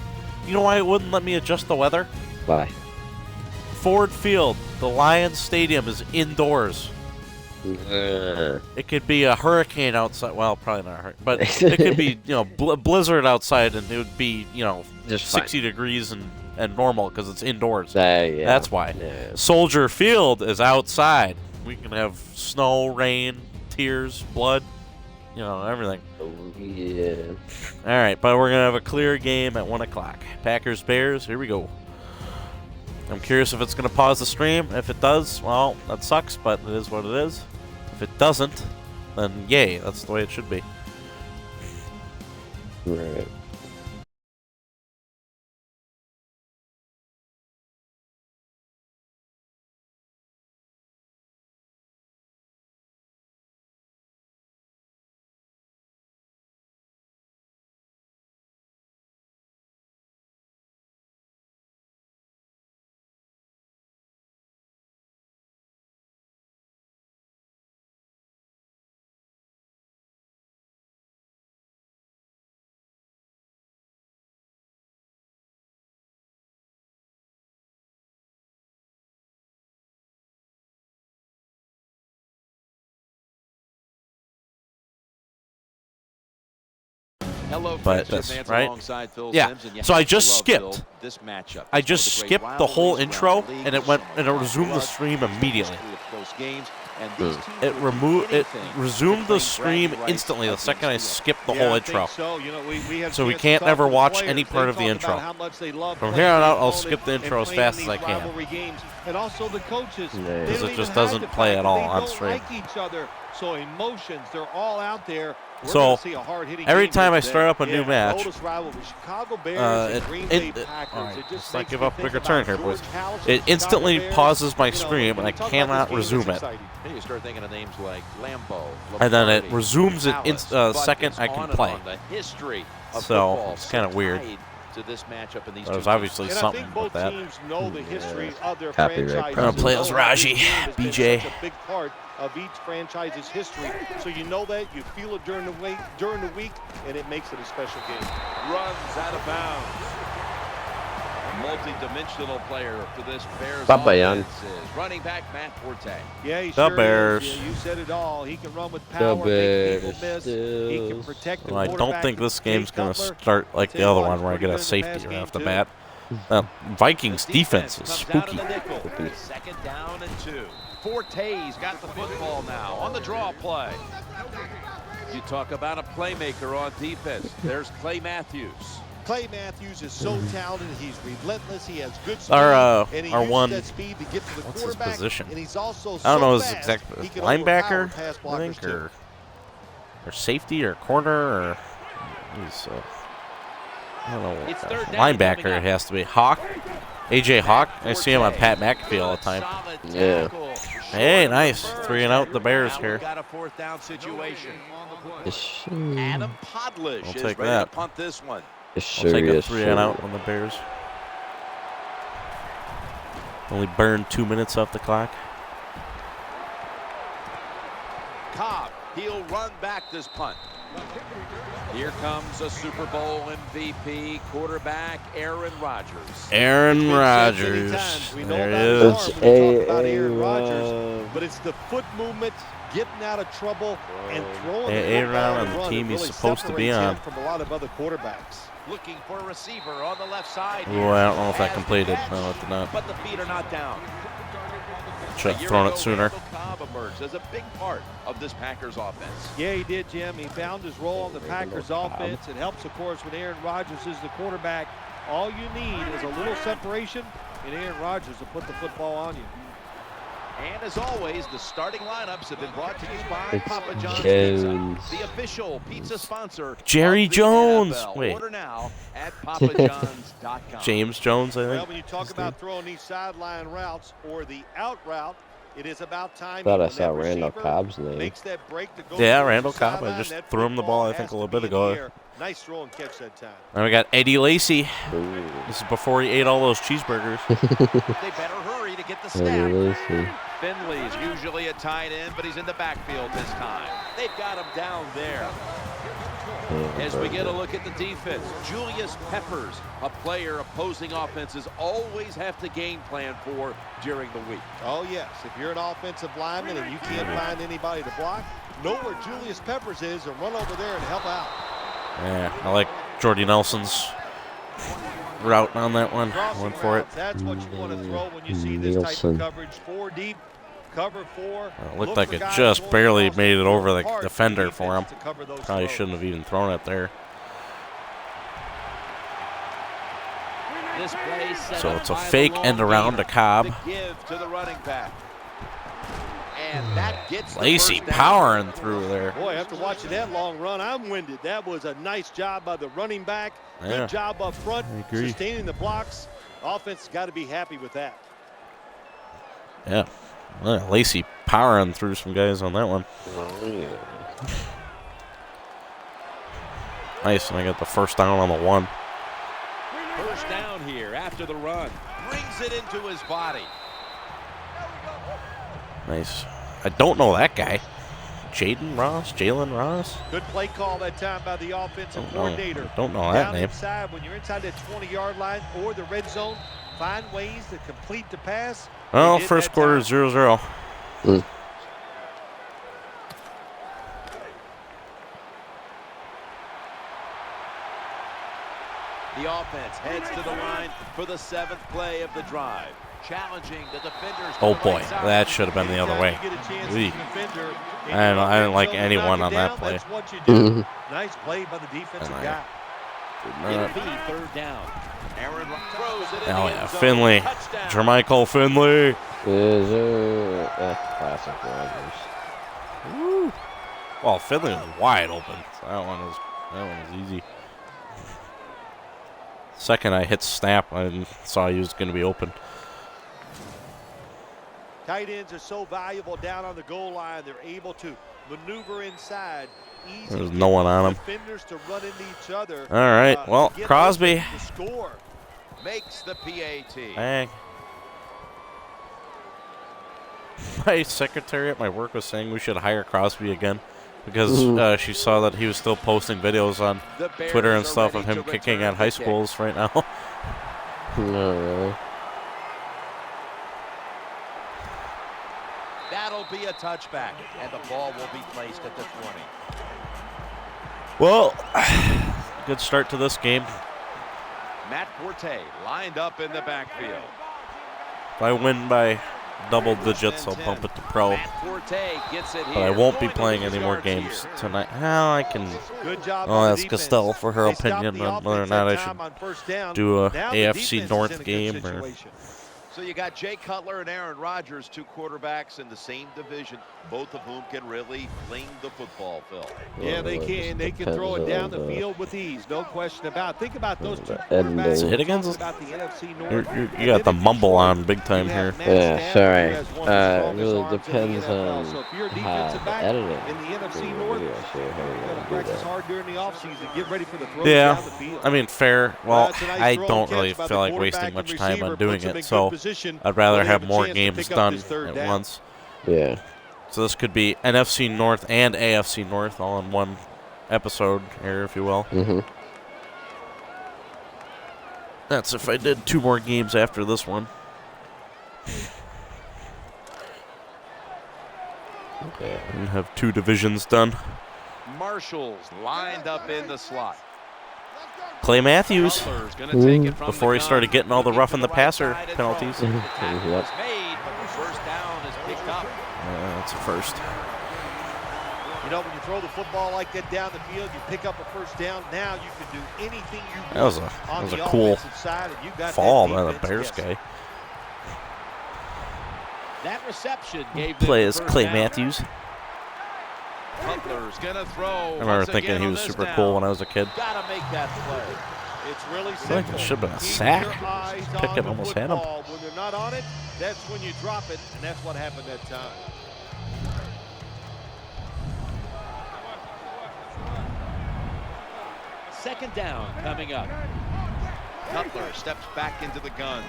You know why it wouldn't let me adjust the weather? Bye. Ford Field, the Lions Stadium, is indoors. It could be a hurricane outside. Well, probably not a hurricane, but it could be blizzard outside, and it would be Just 60 degrees and normal because it's indoors. Yeah. That's why. Yeah. Soldier Field is outside. We can have snow, rain, tears, blood, everything. Oh, yeah. All right, but we're gonna have a clear game at 1 o'clock. Packers Bears. Here we go. I'm curious if it's gonna pause the stream. If it does, well, that sucks, but it is what it is. If it doesn't, then yay, that's the way it should be. Right. Hello, But Fritz, that's Nance right. alongside Phil Yeah. Sims, and you So I have to just love, skipped. Phil, this matchup. I It's just one of the great skipped the whole rivalries intro, around the league. and it There's and it resumed the blood, stream there's immediately. history of close games, and these teams It will do it anything resumed to the claim stream bragging rights instantly the against second I Phil. skipped the Yeah, whole I think intro. So, we have So we chance to can't talk ever to the watch players. any They part of the talk intro. about how much they love From playing here on out, the I'll opponent skip the and intro as playing fast as these I can. rivalry games. And also the coaches, Yeah. they Because don't it just even doesn't have to play fight. at all They on don't stream. like each other. So emotions, they're all out there. We're So, gonna see a hard-hitting every game time here I today. start up a new Yeah, match, oldest rivalry, Chicago Bears and Green Bay Packers. all right, It just let's not makes give me up a think big return about here, boys. George Halas It and Chicago instantly Bears. pauses my You know, stream, and when I we talk about cannot this game, resume it's it. exciting. Then you start thinking of names like Lambeau, And then it Lombardi, resumes it in Halas, second Butkus, I can on and play. on. The history of So, football it's kinda so weird. tied to this matchup in these There's two obviously And I something think with both that. teams know the history of their Copyright franchises. Gonna play You as know how this Raji, game has been BJ. such a big part of each franchise's history. So you know that, you feel it during the week, and it makes it a special game. runs out of bounds. A multi-dimensional player for this Bears Bye-bye, Jan. offense is running back Matt Forte. Yeah, he The sure Bears. is. Yeah, you said it all. He can run with The power, make people Bears miss. He can stills. protect the Well, I don't quarterback. think this Jay game's going to Cutler, start like tell the you other what, one he's where I pretty get a good in the safety pass right game, off the too. bat. Vikings defense is comes out of spooky. the nickel. Spooky. Second down and 2. Forte's got the football now on the draw play. You talk about a playmaker on defense. There's Clay Matthews. Clay Matthews is so talented. He's relentless. He has good speed. Our, and he our uses one- that speed to get to the what's his quarterback. position? And he's also I don't know his so exact fast, he can overpower linebacker, pass I blockers, think, too. or safety or corner or he's I don't know. It's third down coming Linebacker up. it has to be. Hawk, AJ Hawk. I see him on Pat McAfee all the time. Solid Yeah. tackle. Hey, Short nice. of the 3 and out the Bears Now here. we've got a fourth down situation. Yes, Adam Podlish I'll is take ready that. to punt this one. I'll take a 3 and out on the Bears. Only burned 2 minutes off the clock. Cobb, he'll run back this punt. Here comes a Super Bowl MVP quarterback, Aaron Rodgers. Aaron Been said many Rodgers. times. We know There about he his is. arm when we talk about Aaron Aaron Rodgers, but it's the foot movement, getting out of trouble, and throwing Hey, the Aaron football on and the run team that he's really supposed to be separates him on. from a lot of other quarterbacks. Looking for a receiver on the left side. Ooh, here. I don't know if that Has the completed. catch, No, it did not. But the feet are not down. Should A have year thrown ago, it sooner. Randall Cobb emerged as a big part of this Packers offense. Yeah, he did, Jim. He found his role on the Packers offense. It helps, of course, when Aaron Rodgers is the quarterback. All you need is a little separation, and Aaron Rodgers will put the football on you. And as always, the starting lineups have been brought to you by It's Papa John's Jones. Pizza, the official pizza sponsor. Jerry of the Jones. NFL. Wait. Order now at papajohns.com. James Jones, I Well, think. when you talk about throwing these sideline routes or the out route, it is about time. Thought I when saw that Randall receiver Cobb's name. makes that break to go Yeah, towards Randall the Cobb. I sideline, just that threw him the ball, I football think, a has little to bit be in the ago. air. Nice throw and catch that time. And we got Eddie Lacy. Ooh. This is before he ate all those cheeseburgers. They better hurry to get the Eddie snap. Lacy. Finley's usually a tight end, but he's in the backfield this time. They've got him down there. As we get a look at the defense, Julius Peppers, a player opposing offenses always have to game plan for during the week. Oh, yes. If you're an offensive lineman and you can't find anybody to block, know where Julius Peppers is and run over there and help out. Yeah, I like Jordy Nelson's route on that one. Crossing Went for it. routes, that's what you want to throw when you see this type of Nielsen. coverage. 4 deep, cover 4. It looked Look like for it guys just going barely across made it the over the hard defender for him. defense to cover those Probably throws. shouldn't have even thrown it there. This play set So up it's a by the fake long end around gainer to Cobb. to give to the running back. And that gets the Lacy first down. powering through there. Boy, after watching that long run, I'm winded. That was a nice job by the running back. Yeah. Good job up front, I agree. sustaining the blocks. Offense has got to be happy with that. Yeah. Well, Lacy powering through some guys on that one. Oh, yeah. Nice, and I got the first down on the 1. First down here after the run. Brings it into his body. Nice. I don't know that guy. Jalen Ross? Good play call that time by the offensive coordinator. Don't know that Down name. inside, when you're inside that 20-yard line or the red zone, find ways to complete the pass. Well, They did first that quarter time. 0-0. The offense heads to the line for the 7th play of the drive. Challenging the defenders. to Oh the boy, right side. that should have been the other way. Anytime you get a chance Wee. as a defender, and I you're didn't like able to anyone knock it on that down, play. That's what you do. Nice play by the defensive And I- guy. It'll be third down. Aaron throws it in Oh the yeah, end zone. Finley. Touchdown. Jermichael Finley. Classic Rodgers. Well, Finley was wide open. So that one was easy. Second I hit snap, I saw he was going to be open. Tight ends are so valuable down on the goal line. They're able to maneuver inside. Easy There's no one on him. defenders to run into each other. All right, well, Crosby to score. Makes the PAT. Dang. My secretary at my work was saying we should hire Crosby again because she saw that he was still posting videos on Twitter and stuff of him kicking at high schools right now. No, really. That'll be a touchback, and the ball will be placed at the 20. Well, good start to this game. Matt Forte lined up in the backfield. If I win by double digits, I'll bump it to pro. Matt Forte gets it here. But I won't be playing any more games tonight. Well, I can. Good job I'll on the ask defense. Estelle for her They stopped opinion the on whether or offense not I that time should on first down. do a Now the AFC defense is in North a good game or. situation. So you got Jay Cutler and Aaron Rodgers, two quarterbacks in the same division, both of whom can really fling the football, Phil. Yeah, they Well, it can. just They can throw it depends down on the field with ease. No question about it. Think about those two Ed quarterbacks. Day. Hit against About the NFC North. You got the mumble on big time You here. have Matt Yeah, Stafford, sorry. who has one of the It strongest really arms in the depends NFL. on So if you're a how defensive the back editing in the NFC for the North, video show, how you you got to gonna do practice that. hard during the offseason. Get ready for the throws Yeah, down the field. I mean, fair. Well, That's a nice I throw and don't catch really by the feel like quarterback wasting and much time receiver, on doing puts him in it, good so position I'd rather where they have have a more chance to games pick up done this third at down. once. Yeah. So this could be NFC North and AFC North all in one episode here, if you will. Mm-hmm. That's if I did 2 more games after this one. Yeah. And have 2 divisions done. Marshall's lined up in the slot. Clay Matthews, Cutler's gonna take it from before the he started gun. getting all the Looking roughing to the right passer side and penalties. throws. The Yep. tackle is made, but the first down is picked up. That's a first. You know, when you throw the football like that down the field, you pick up a first down. Now you can do anything you want That was on a the cool offensive side, and you got fall that by the defense, Bears yes. guy. That reception gave them Play the as first Clay down. Matthews. Cutler's gonna throw. I remember once thinking again he on was this super down. cool when I was a kid. Gotta make that play. It's really I simple. think it should have been a Keep sack. your eyes on Pickett the almost had him. football. When they're not on it, that's when you drop it, and that's what happened that time. Second down coming up. Cutler steps back into the gun.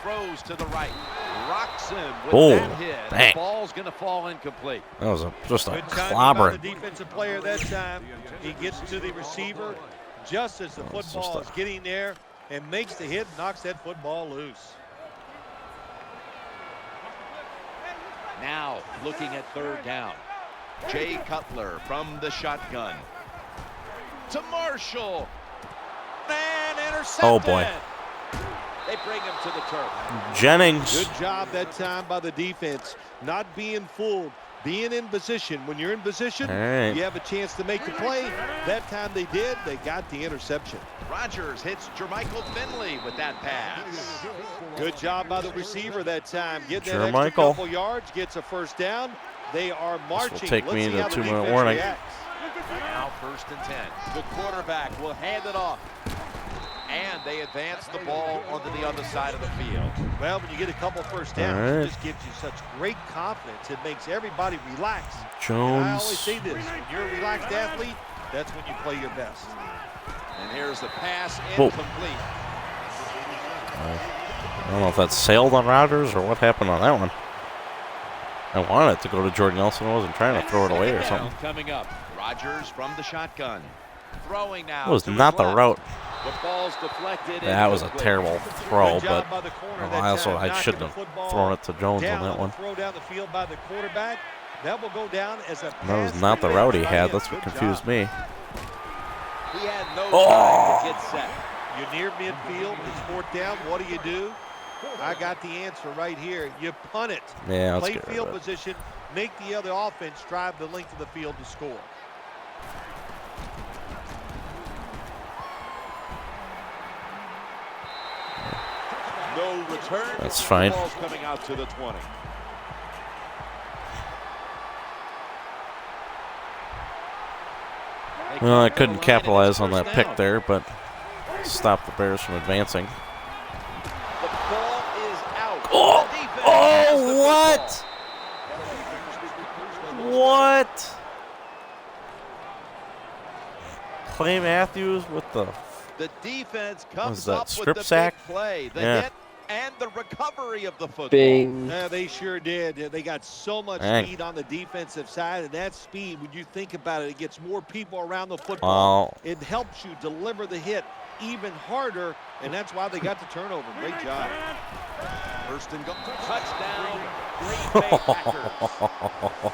Throws to the right. Rocks him with Oh, that hit. dang. The ball's going to fall incomplete. That was just a Good timing by the clobbering. defensive player that time. He gets to the receiver just as the it's football just is getting there and makes the hit, knocks that football loose. Now looking at third down. Jay Cutler from the shotgun. To Marshall. And intercepted. Oh, boy. They bring him to the turf. Jennings. Good job that time by the defense, not being fooled, being in position. When you're in position, All right. you have a chance to make the play. That time they did. They got the interception. Rodgers hits Jermichael Finley with that pass. Good job by the receiver that time. Getting that Jermichael. extra couple yards, gets a first down. They are marching. take Let's me see into how the 2-minute defense warning. reacts. Now 1st and 10. The quarterback will hand it off. And they advance the ball onto the other side of the field. Well, when you get a couple first downs, All right. it just gives you such great confidence. It makes everybody relax. Jones. And I always say this, when you're a relaxed athlete, that's when you play your best. And here's the pass Whoa. incomplete. I don't know if that sailed on Rodgers or what happened on that one. I wanted it to go to Jordan Nelson. I wasn't trying to throw it away or Second down something. coming up. Rodgers from the shotgun. Throwing now. That was to his not the left. route. The ball's deflected. That was a incomplete. terrible throw, Good job but by the corner well, that I also time, I knocking shouldn't the have football thrown it to Jones down on that the one. throw down the field by the quarterback. That will go down as a That pass was not the route he had. That's Good what confused job. me. He had no Oh. time to get set. You're near midfield. It's 4th down. What do? I got the answer right here. You punt it. Yeah, let's Play get rid field of it. position. Make the other offense drive the length of the field to score. No return. That's fine. The ball's coming out to the 20. Well, I couldn't capitalize on that pick there, but stop the Bears from advancing. The ball is out. Oh! The defense has the Oh, football. what? Clay Matthews with the... The defense Was comes that, up with strip the sack? big play, the Yeah. hit, and the recovery of the football. Bing. Yeah, they sure did. They got so much Dang. speed on the defensive side, and that speed, when you think about it, it gets more people around the football. Oh. It helps you deliver the hit even harder, and that's why they got the turnover. Great job. First and goal. Touchdown. Green Bay Packers.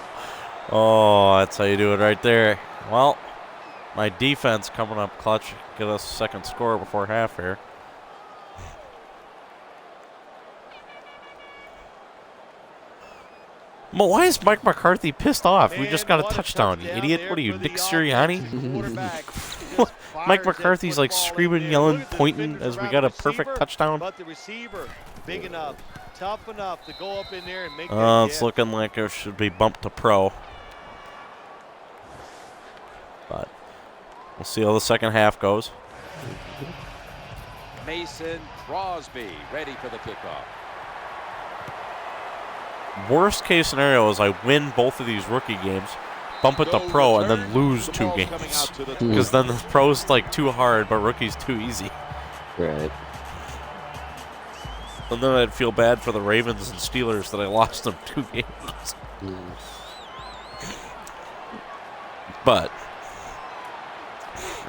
Oh, that's how you do it right there. Well, my defense coming up clutch. Get us a second score before half here. Well, why is Mike McCarthy pissed off? We just got a touchdown, you idiot. What are you, Nick Sirianni? Mike McCarthy's like screaming, yelling, pointing as we got a perfect touchdown. But the receiver, big enough, tough enough to go up in there and make Oh, that it's catch. looking like it should be bumped to pro. But we'll see how the second half goes. Mason Crosby ready for the kickoff. Worst case scenario is I win both of these rookie games, bump it to pro, and then lose 2 games. Because then the pro's like too hard, but rookie's too easy. Right. And then I'd feel bad for the Ravens and Steelers that I lost them 2 games. But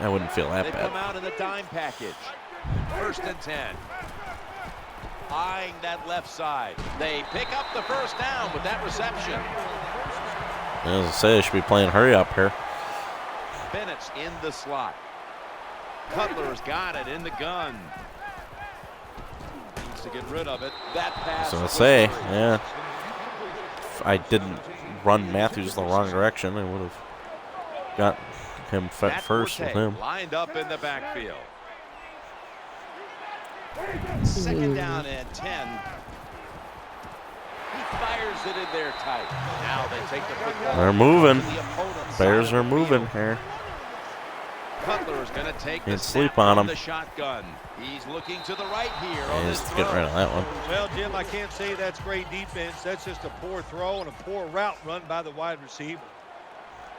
I wouldn't feel that They bad. come out in the dime package. First and 10. Eyeing that left side. They pick up the first down with that reception. As I say, I should be playing hurry up here. Bennett's in the slot. Cutler's got it in the gun. Needs to get rid of it. That pass. So I was say, hurried. yeah. If I didn't run Matthews the wrong direction, I would have got him Matt first with Forte him. lined up in the backfield. Second down and 10. He fires it in there tight. Now they take the football. They're moving. to the opponent's Bears side are of the moving field. here. Cutler is going to take the Can't snap sleep on from him. the shotgun. He's looking to the right here on He's this getting throw. rid of that one. Well, Jim, I can't say that's great defense. That's just a poor throw and a poor route run by the wide receiver.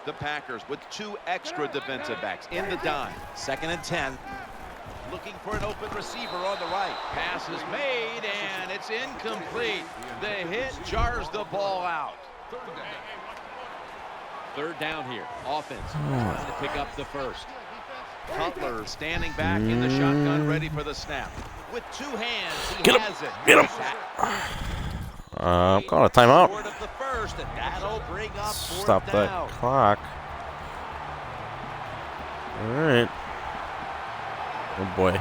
The Packers with 2 extra defensive backs in the dime. Second and 10. Looking for an open receiver on the right. Pass is made, and it's incomplete. The hit jars the ball out. Third down here. Offense trying to pick up the first. Cutler standing back in the shotgun, ready for the snap. With 2 hands, he Get him. has it. Get him. I'm calling a timeout. Short of the first, and that'll bring up fourth Stop that down. clock. All right. Oh boy.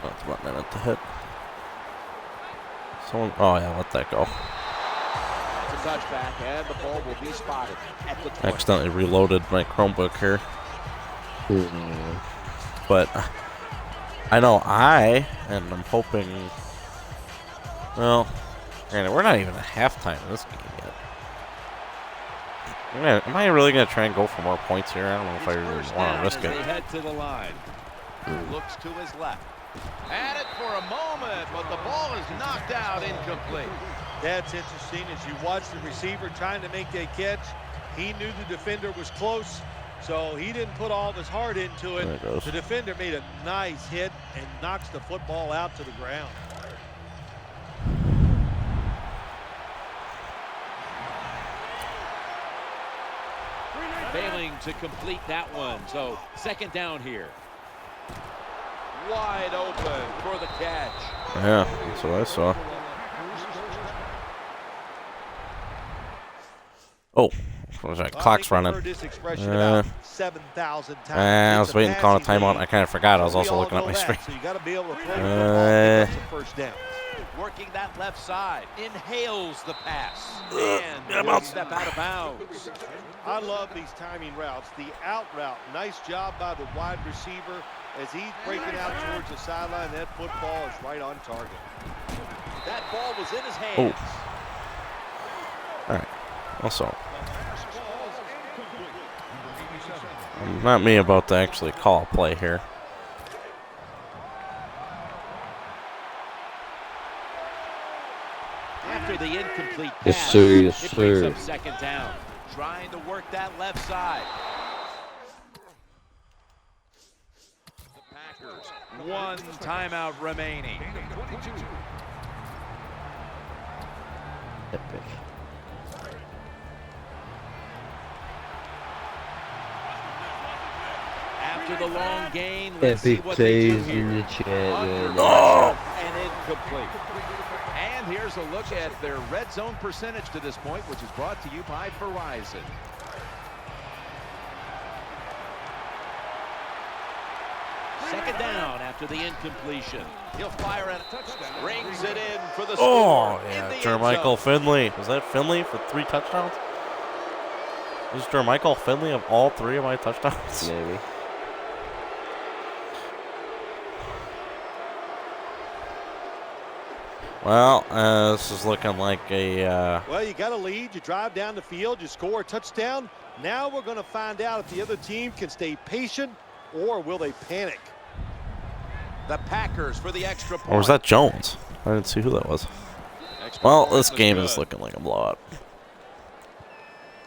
That's about a minute to hit. Someone. Oh yeah, let that go. It's a touchback, and the ball will be spotted at the 20. Accidentally reloaded my Chromebook here. But I know and I'm hoping. Well, granted, we're not even at halftime in this game yet. Am I really going to try and go for more points here? I don't know if I really First want down to risk as it. They head to the line. Looks to his left. Had it for a moment, but the ball is knocked out incomplete. That's interesting. As you watch the receiver trying to make that catch, he knew the defender was close, so he didn't put all of his heart into it. There it goes. The defender made a nice hit and knocks the football out to the ground. Failing to complete that one, so second down here. Wide open for the catch. Yeah, that's what I saw. Oh, what was that? Clock's I think we've running. heard this expression about 7,000 times. I was It's a waiting to call a passing timeout. game. I kind of forgot. I was We also all looking at know my that, screen. So you got to be able to throw the football and pick up some first down. Working that left side. Inhales the pass. And one step out of bounds. I love these timing routes. The out route, nice job by the wide receiver as he's breaking out towards the sideline. That football is right on target. That ball was in his hands. All right. Also, Not me about to actually call a play here. After the incomplete Yes, pass, sir, yes, it brings sir. up second down. Trying to work that left side. The Packers, one timeout remaining. Epic. After the long gain, let's see Epic what they do plays in here. the chat, man. Under pressure and incomplete. And here's a look at their red zone percentage to this point, which is brought to you by Verizon. Second down after the incompletion. He'll fire at a touchdown. Rings it in for the score. Oh, yeah. In the end Jermichael zone. Finley. Was that Finley for 3 touchdowns? Was Jermichael Finley of all 3 of my touchdowns? Maybe. Well, this is looking like a... Well, you got a lead. You drive down the field. You score a touchdown. Now we're going to find out if the other team can stay patient or will they panic. The Packers for the extra point. Or was that Jones? I didn't see who that was. Extra Well, point this was game good. is looking like a blowout.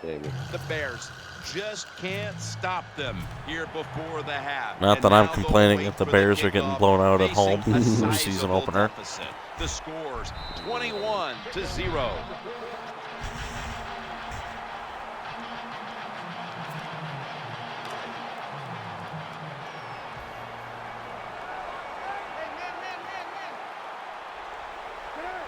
Maybe. The Bears just can't stop them here before the half. Not And that I'm now they'll complaining wait that the for Bears are getting kickoff, blown out at facing home a in the sizable season opener. deficit. The scores 21-0.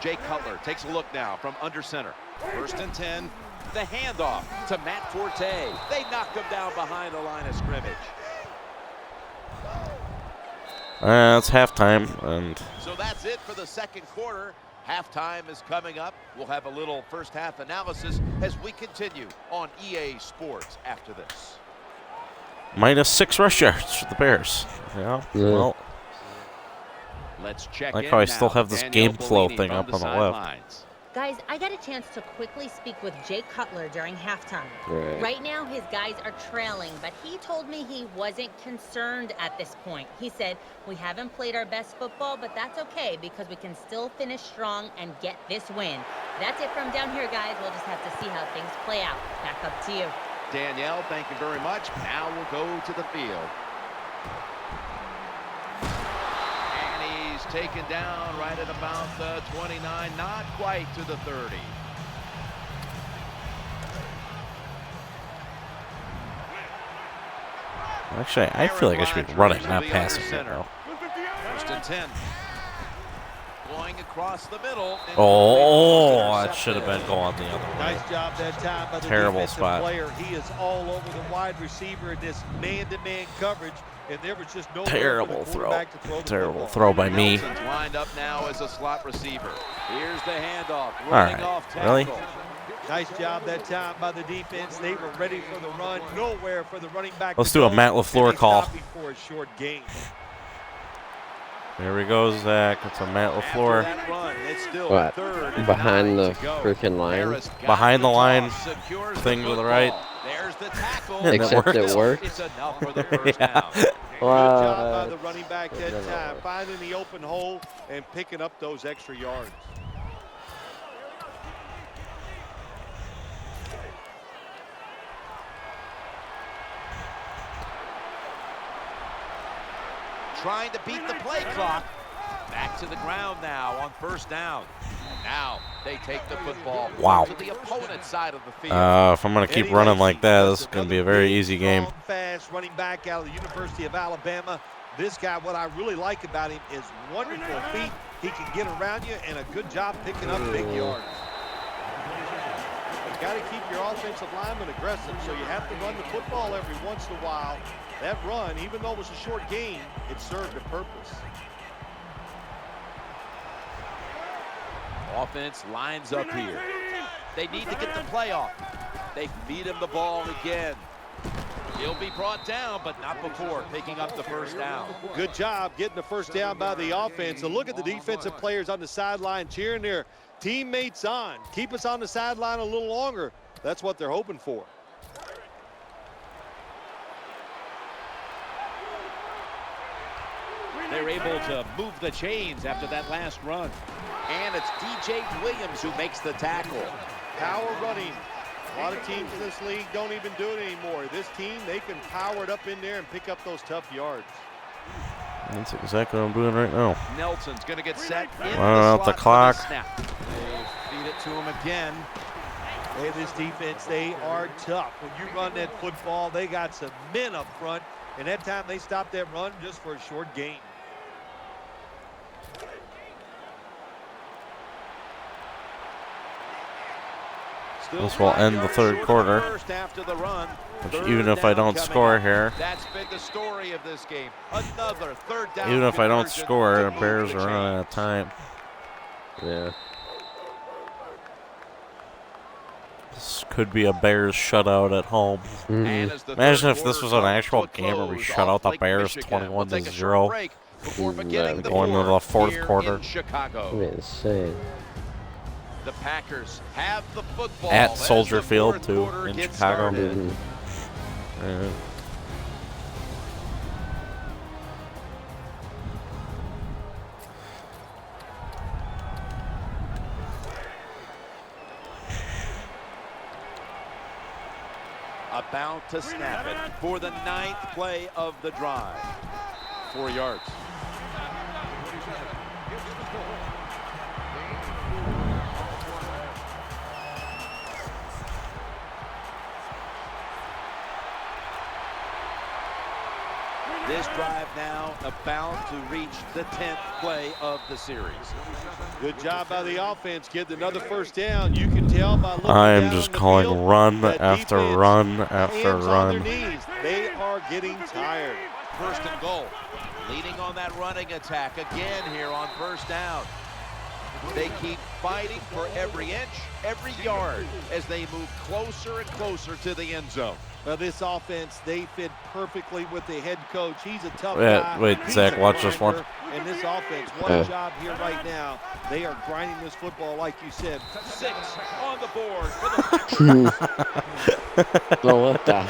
Jay Cutler takes a look now from under center. 1st and 10. The handoff to Matt Forte. They knocked him down behind the line of scrimmage. It's halftime, and So that's it for the second quarter. Halftime is coming up. We'll have a little first half analysis as we continue on EA Sports after this. minus 6 rush yards for the Bears. Yeah, well, Let's check like in how I now. still have this Danielle game flow Bellini thing from up on the left. sidelines. Guys, I got a chance to quickly speak with Jay Cutler during halftime. Right. Right now, his guys are trailing, but he told me he wasn't concerned at this point. He said, we haven't played our best football, but that's okay because we can still finish strong and get this win. That's it from down here, guys. We'll just have to see how things play out. Back up to you. Danielle, thank you very much. Now we'll go to the field. And he's taken down right at about the 29, not quite to the 30. Actually, I feel like I should be running, not passing right now. 1st and 10. Going across the middle. Oh, that should have been going the other way. Nice job that time by the Terrible defensive spot. player. He is all over the wide receiver in this man-to-man coverage, and there was just no Terrible throw. throw. Terrible throw by me. Nelson's lined up now as a slot receiver. Here's the handoff. All Running right, off really? tackle. Nice job that time by the defense. They were ready for the run. Nowhere for the running back. Let's to do a go, Matt and LaFleur they call. stopped before a short gain. There we go, Zach. It's a Matt After LaFleur. that run, it's still What? 3rd and Behind 9 the to go. freaking line? Harris got Behind the line, toss, secures thing the to the football. right. There's the tackle. And it Except worked. it worked. It's enough for the first Yeah. down. Good job by What? the running back that Never time, worked. finding the open hole and picking up those extra yards. Trying to beat the play clock. Back to the ground now on 1st down. And now they take the football Wow. to the opponent's side of the field. If I'm going to keep running like that, this is going to be a very easy game. Strong, fast running back out of the University of Alabama. This guy, what I really like about him is wonderful feet. He can get around you and a good job picking up big yards. You've got to keep your offensive lineman aggressive, so you have to run the football every once in a while. That run, even though it was a short gain, it served a purpose. Offense lines up here. They need to get the play off. They feed him the ball again. He'll be brought down, but not before picking up the first down. Good job getting the first down by the offense. And look at the defensive players on the sideline cheering their teammates on. Keep us on the sideline a little longer. That's what they're hoping for. they were able to move the chains after that last run. And it's DJ Williams who makes the tackle. Power running. A lot of teams in this league don't even do it anymore. This team, they can power it up in there and pick up those tough yards. That's exactly what I'm doing right now. Nelson's going to get set in Out the clock. Snap. They feed it to him again. Hey, this defense, they are tough. When you run that football, they got some men up front. And that time they stopped that run just for a short gain. This will end the third quarter. After the run. Even if I don't score here. That's been the story of this game. Another third down. Even if I don't score, the Bears are running out of time. Yeah. This could be a Bears shutout at home. Imagine if this was an actual game where we shut out the Bears 21-0. Going into the fourth quarter. That'd be insane. The Packers have the football At Soldier Field, too, in Chicago. About to snap it for the 9th play of the drive. 4 yards. This drive now about to reach the 10th play of the series. Good job by the offense, getting another first down. You can tell by looking I am down just on the calling field, run that after defense, run after hands on their run. knees. They are getting tired. First and goal. Leading on that running attack again here on first down. They keep fighting for every inch, every yard as they move closer and closer to the end zone. Well, this offense, they fit perfectly with the head coach. He's a tough guy. Wait, He's Zach, a watch this one. grinder. And this offense, what a job here right now. They are grinding this football, like you said. 6 on the board for the Packers. Oh, what the?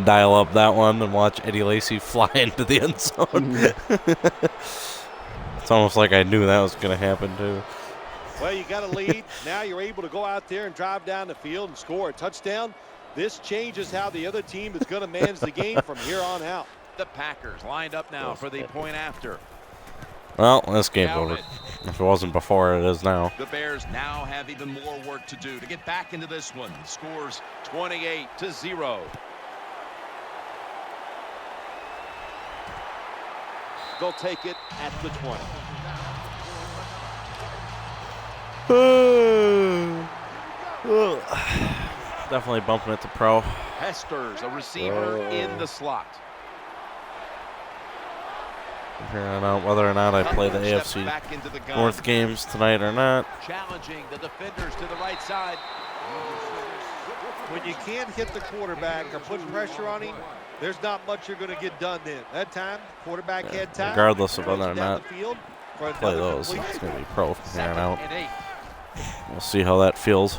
Dial up that one and watch Eddie Lacy fly into the end zone. It's almost like I knew that was going to happen, too. Well, you got a lead. Now you're able to go out there and drive down the field and score a touchdown. This changes how the other team is going to manage the game from here on out. The Packers lined up now for the point after. Well, this game's over. If it wasn't before, it is now. The Bears now have even more work to do to get back into this one. Scores 28-0. They'll take it at the 20. Definitely bumping it to pro. Hester's a receiver in the slot. Figuring out whether or not I play the AFC North games tonight or not. Challenging the defenders to the right side. When you can't hit the quarterback or put pressure on him, there's not much you're going to get done then. That time, quarterback had time. Regardless of whether or down not the field for play another those, completion. it's going to be pro from here on out. 2nd and 8. We'll see how that feels.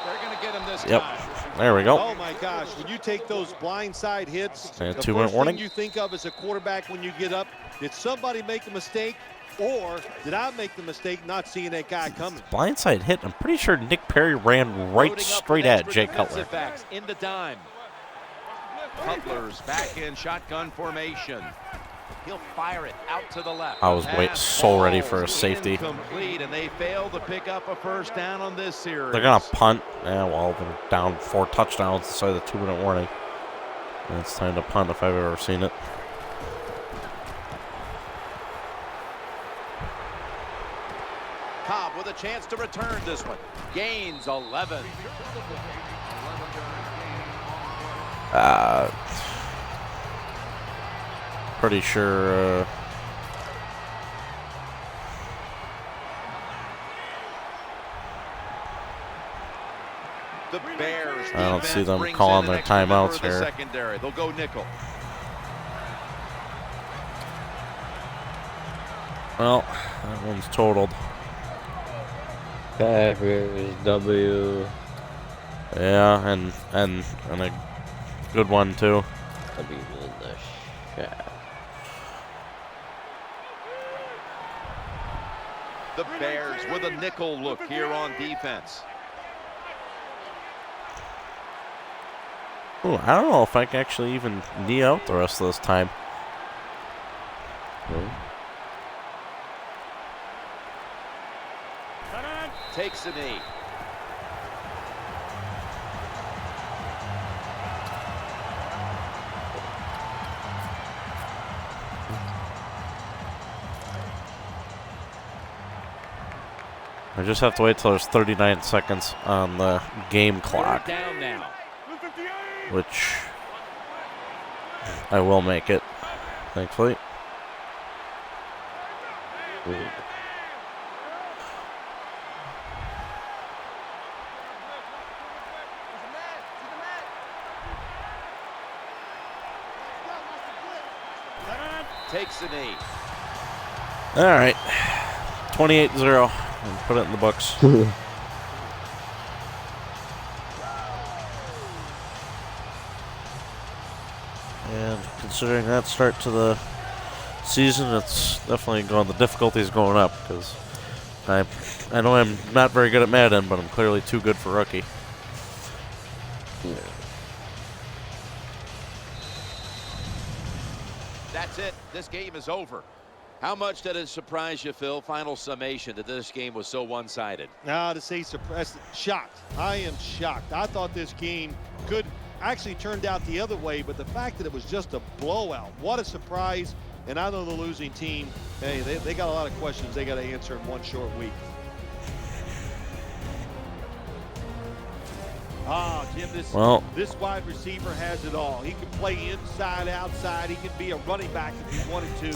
They're going to get him this Yep. time. There we go. Oh my gosh, when you take those blindside hits, And the 2-minute first warning. thing you think of as a quarterback when you get up, did somebody make a mistake or did I make the mistake not seeing that guy coming? Blindside hit. I'm pretty sure Nick Perry ran right Loading up straight with at extra Jay defensive Cutler. backs in the dime. Cutler's back in shotgun formation. He'll fire it out to the left. I was so ready for a Ball's safety. Incomplete, and they fail to pick up a first down on this series. They're going to punt. Yeah, well, they're down 4 touchdowns inside the 2-minute warning. And it's time to punt if I've ever seen it. Cobb with a chance to return this one. Gains 11. Pretty sure. The Bears. I don't see them brings calling in an their extra member timeouts of the here. Secondary. They'll go nickel. Well, that one's totaled. Packers, W. Yeah, and Good one, too. I'll be in the shaft. The Bears with a nickel look here on defense. Ooh, I don't know if I can actually even knee out the rest of this time. Takes a knee. I just have to wait till there's 39 seconds on the game clock, Down now. which I will make it, thankfully. Takes a knee. All right, 28-0. And put it in the books. And considering that start to the season, it's definitely going. The difficulty's going up because I know I'm not very good at Madden, but I'm clearly too good for rookie. That's it. This game is over. How much did it surprise you, Phil? Final summation that this game was so one-sided. Now, to say surprised, shocked. I am shocked. I thought this game could actually turned out the other way, but the fact that it was just a blowout, what a surprise. And I know the losing team, hey, they got a lot of questions they got to answer in one short week. Jim, this wide receiver has it all. He can play inside, outside. He can be a running back if he wanted to.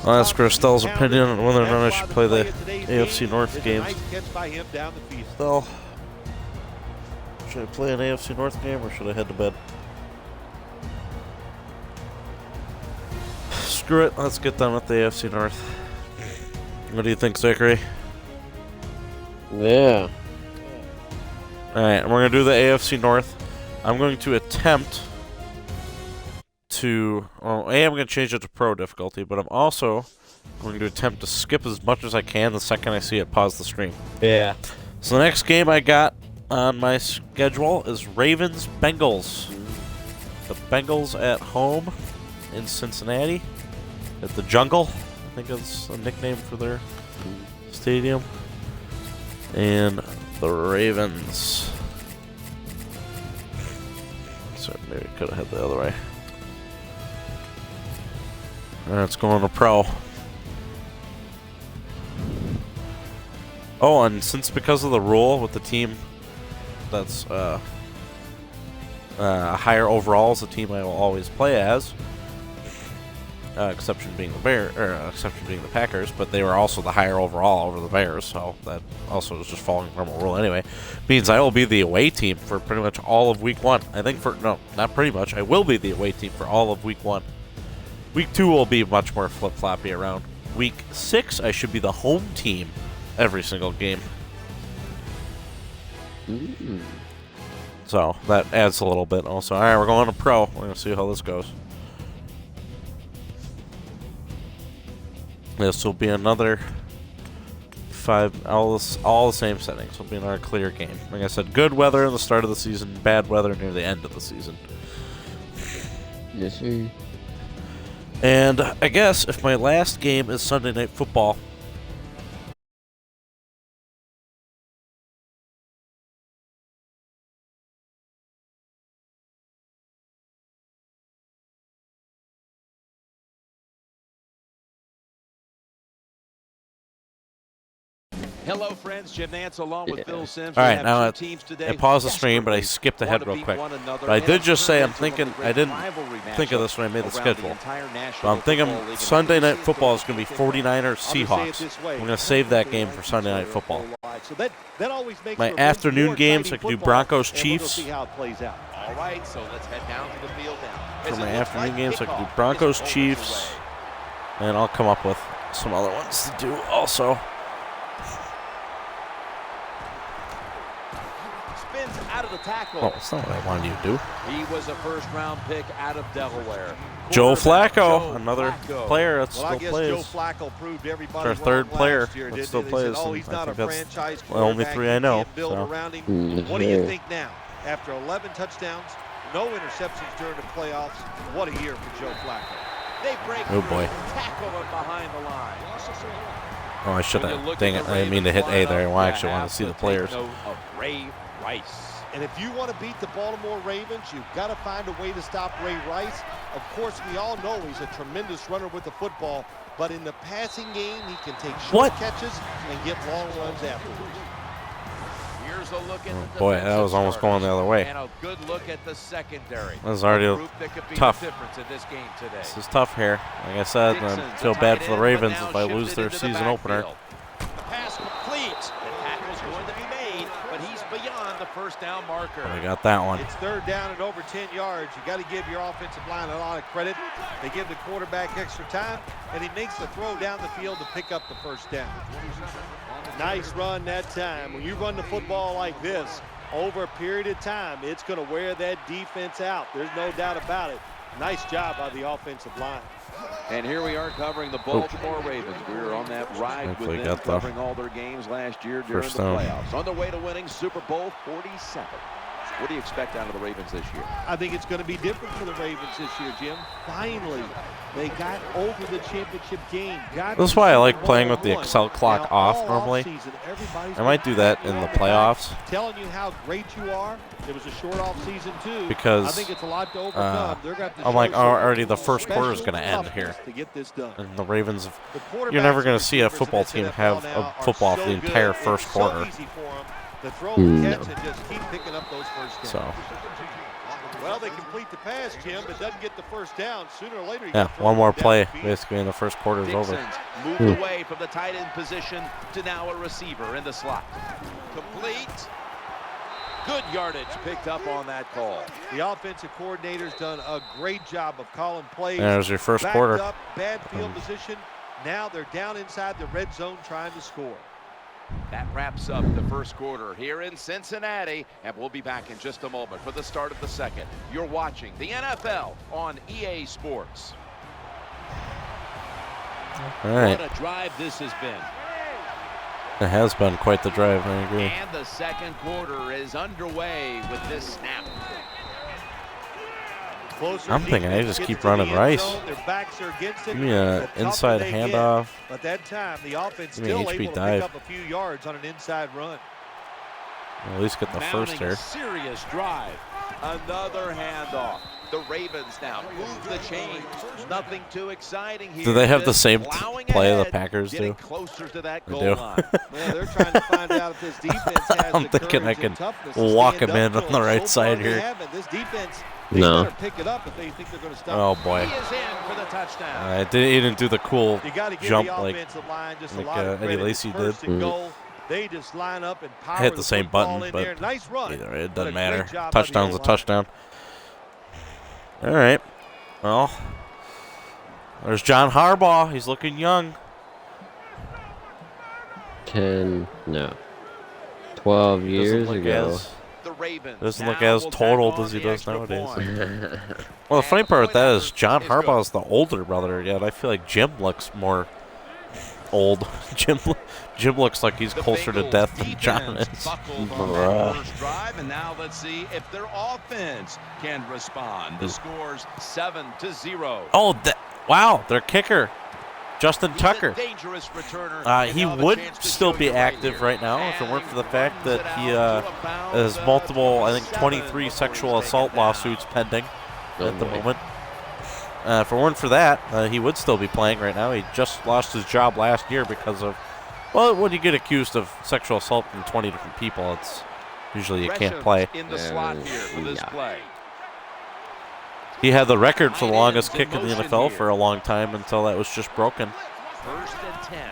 I'll ask Christelle's opinion on whether or not I should play the AFC North games. Nice catch by him down the field. Christelle, should I play an AFC North game or should I head to bed? Screw it. Let's get done with the AFC North. What do you think, Zachary? Yeah. Alright, we're going to do the AFC North. I'm going to attempt to... Well, I'm going to change it to pro difficulty, but I'm also going to attempt to skip as much as I can the second I see it pause the stream. Yeah. So the next game I got on my schedule is Ravens-Bengals. The Bengals at home in Cincinnati at the Jungle. I think it's a nickname for their stadium. And the Ravens. Sorry, maybe I could have had the other way. Alright, let's go on to pro. Oh, and because of the rule with the team that's higher overall is the team I will always play as. Exception being the Packers, but they were also the higher overall over the Bears, so that also is just following normal rule anyway. Means I will be the away team for pretty much all of week 1. I think not pretty much. I will be the away team for all of week 1. Week 2 will be much more flip-floppy around. Week 6, I should be the home team every single game. So that adds a little bit also. All right, we're going to pro. We're going to see how this goes. This will be another 5, all the same settings. Will be another clear game. Like I said, good weather at the start of the season, bad weather near the end of the season. Yes, sir. And I guess if my last game is Sunday Night Football, Hello, friends. Jim Nance along with Phil Simms. all We right, have now two teams today I paused the who stream, but I desperately skipped ahead want to real beat quick. one another But I and did have just say turned I'm into one of thinking the I great didn't rivalry think of matchups this when I made the around schedule. entire But National I'm thinking Football League. Sunday And Night I can Football is see going to be it take 49ers Seahawks. I'm going to save that game for Sunday Night Football. So that always makes My for a afternoon more games, I exciting could do football, Broncos and we'll go Chiefs. see how it plays out. All right, so let's head down to the field now. For As my it looks afternoon like games, I could do kickoff Broncos is moments Chiefs, away. and I'll come up with some other ones to do also. Spins out of the tackle. Oh, that's not what I wanted you to do. He was a first-round pick out of Delaware. Joe Quarterback Flacco, Joe another Flacco. player that Well, I still guess plays. Joe Flacco proved everybody Our wrong third player last year, that didn't still he? They plays, said, oh, and he's I not a think that's franchise the only quarterback. three You I know, can't build so. around him. Yes, What do you sir. think now? After 11 touchdowns, no interceptions during the playoffs, what a year for Joe Flacco. They break Oh, through, boy. tackle him behind the line. Oh, I should When you have. look Dang at it. the I didn't mean to hit A Ravens there. lineup, I you actually wanted have to see the take players. note of Ray Rice. And if you want to beat the Baltimore Ravens, you've got to find a way to stop Ray Rice. Of course, we all know he's a tremendous runner with the football, but in the passing game, he can take short What? catches and get long runs afterwards. Here's a look at the Boy, that was almost going the other way. And a good look at the secondary. That was already A group that could be tough. the difference in this game today. This is tough here. Like I said, I Dixon's feel the bad tight for the end, Ravens but if now I lose shifted their into the season opener. backfield. The pass complete. The tackle's going to be made, but he's beyond the first down marker. But I got that one. It's third down and over 10 yards. You got to give your offensive line a lot of credit. They give the quarterback extra time, and he makes the throw down the field to pick up the first down. Nice run that time. When you run the football like this, over a period of time, it's going to wear that defense out. There's no doubt about it. Nice job by the offensive line. And here we are covering the Baltimore Ravens. We were on that ride Hopefully with them, got the covering all their games last year during the first down. playoffs. On their way to winning Super Bowl 47. What do you expect out of the Ravens this year? I think it's going to be different for the Ravens this year, Jim. Finally, they got over the championship game. This is why I like playing with the Excel clock off normally. I might do that in the playoffs. Telling you how great you are. It was a short off season too. Because, I think it's a lot to overcome. They're gonna have to I'm like, show some already the first quarter is special going to end toughness here. to get this done. And the Ravens, The you're never quarterbacks going and to see a receivers in football this team NFL have now a are football so the good. entire It's first so quarter. easy for 'em to throw and catch and just keep picking up those first downs. So, Well, they complete the pass, Jim, but doesn't get the first down. Sooner or later, you yeah, gotta throw one more it down play the field. basically in the first quarter is over. Dixon's moved away from the tight end position to now a receiver in the slot. Complete. Good yardage picked up on that call. The offensive coordinator's done a great job of calling plays. There's your first Backed quarter. up, bad field position. Now they're down inside the red zone trying to score. That wraps up the first quarter here in Cincinnati, and we'll be back in just a moment for the start of the second. You're watching the NFL on EA Sports. All right. What a drive this has been. It has been quite the drive, I agree. And the second quarter is underway with this snap. Closer I'm thinking I defense just gets keep to the running end Rice. zone. Their backs are against it. Give me The an tougher inside they get. handoff. But that time, the offense Give me an still HB able to dive. pick up a few yards on an inside run. At least get the first Mounting here. a serious drive. Another handoff. The Ravens now move the chains. Nothing too exciting here. Do they have the Just same plowing play the ahead, Packers getting do? closer to that They goal do. line. Well, they're trying to find out if this defense has I'm the thinking I courage can and toughness to walk stand him in up on to the them. right So far, side they here. haven't. This defense, they No. better pick it up if they think they're going to stop. Oh He boy. is in for the touchdown. He didn't do the cool You got to give jump the like offensive line just like, a lot of Eddie credit. Lacy It's first did. and goal. They just line up and power hit the same football button, in but there. Nice run. either way, it But a doesn't great matter. job by the Touchdown's a O-line. touchdown. All right. Well, there's John Harbaugh. He's looking young. 12 Doesn't years look ago. as The Ravens doesn't look now as will tack totaled on as he the does extra nowadays. point. Well, the funny part with that is John Is good. Harbaugh's the older brother. Yet I feel like Jim looks more old. Jim looks like he's The closer to Bengals death than John defense is. buckled on that first drive, and now let's see if their offense can respond. The score's 7-0. Oh, wow! Their kicker, Justin He's a Tucker. dangerous returner, and He now the would chance to still show be you right active here. right now if it weren't for the And fact runs that it he out to about has the multiple, I think, 27 23 before sexual he's assault taken down. lawsuits pending Oh at the boy. moment. If it weren't for that, he would still be playing right now. He just lost his job last year because of, well, when you get accused of sexual assault from 20 different people, it's usually you can't Gresham's play. in the slot here for this Yeah. play. He had the record for the Tight longest ends in kick in the motion NFL here. for a long time until that was just broken. 1st and 10.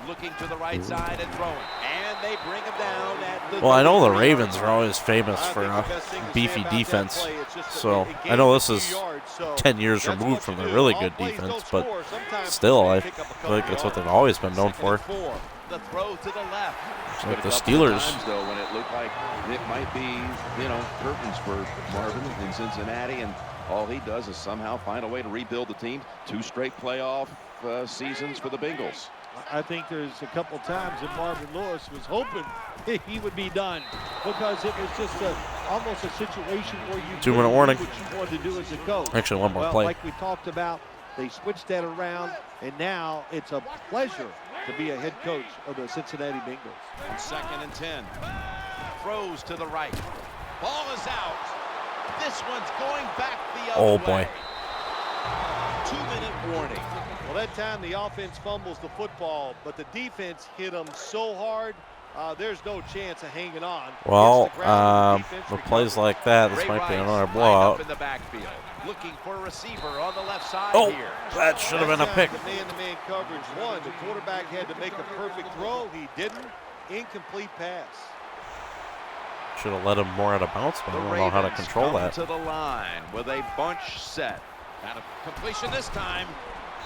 Looking to the right side and throwing. And they bring him down at the Well, I know the 33-yard Ravens are line. always famous I for think a the best thing to say beefy about that defense. play, it's just that So it I know gained this a is few yards, so 10 years that's removed what from you their do. really All good plays defense, don't but score. Sometimes still, they I pick up a feel like couple that's what they've yards. always been known 2nd and for. 4. the throw to the left. It's like But the a couple of Steelers. times, though, when it looked like it might be, curtains for Marvin in Cincinnati, and all he does is somehow find a way to rebuild the team. 2 straight playoff seasons for the Bengals. I think there's a couple times that Marvin Lewis was hoping he would be done because it was just almost a situation where you 2-minute couldn't warning. do what you wanted to do as a coach. Actually, one more Well, play. like we talked about, they switched that around, and now it's a pleasure to be a head coach of the Cincinnati Bengals. On 2nd and 10. Throws to the right. Ball is out. This one's going back the other way. Oh, boy. 2-minute warning. Well, that time the offense fumbles the football, but the defense hit them so hard, there's no chance of hanging on. Well, Hits the ground, the defense with plays recovers. like that, this Ray might be Rice another lined up blowout. in the backfield, looking for a receiver on the left side Oh, here. that should have been a That pick. time, the man-to-man coverage won. The quarterback had to make a perfect throw. He didn't. Incomplete pass. Should have let him more out of bounds, but I The don't know how to Ravens control come that. to the line with a bunch set. Out of completion this time.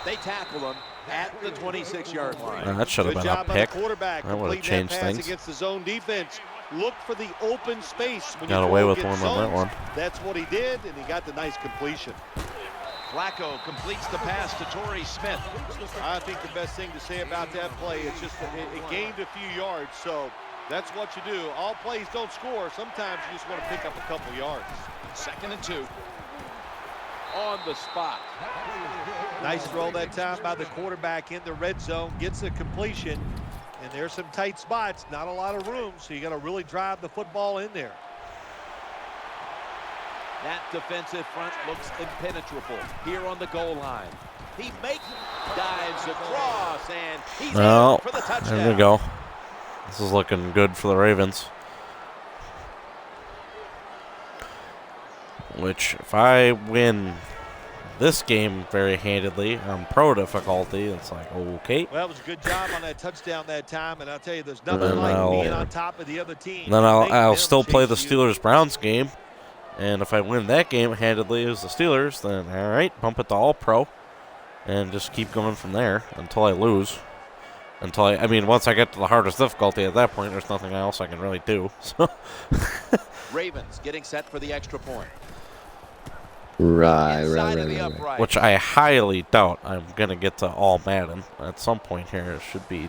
They tackle him at the 26-yard line. That should have Good been a job by pick. the quarterback. That would have completing changed that pass things. against the zone defense. Look for the open space. When Got you away go with against one on that zones. one. That's what he did, and he got the nice completion. Flacco completes the pass to Torrey Smith. I think the best thing to say about that play is just it gained a few yards, so that's what you do. All plays don't score. Sometimes you just want to pick up a couple yards. 2nd and 2. On the spot. Nice throw that time by the quarterback in the red zone. Gets the completion, and there's some tight spots. Not a lot of room, so you got to really drive the football in there. That defensive front looks impenetrable here on the goal line. He dives across, and he's Well, in for the touchdown. there we go. This is looking good for the Ravens. Which, if I win this game very handedly on pro difficulty, it's like, okay. Well, it was a good job on that touchdown that time, and I'll tell you, there's nothing then like I'll- being on top of the other team. Then Make I'll them still play the chase you. Steelers-Browns game. And if I win that game handedly as the Steelers, then all right, bump it to all pro. And just keep going from there until I lose. I mean, once I get to the hardest difficulty at that point, there's nothing else I can really do. So Ravens getting set for the extra point. Right. Inside of the upright. which I highly doubt I'm going to get to all Madden. At some point here, it should be.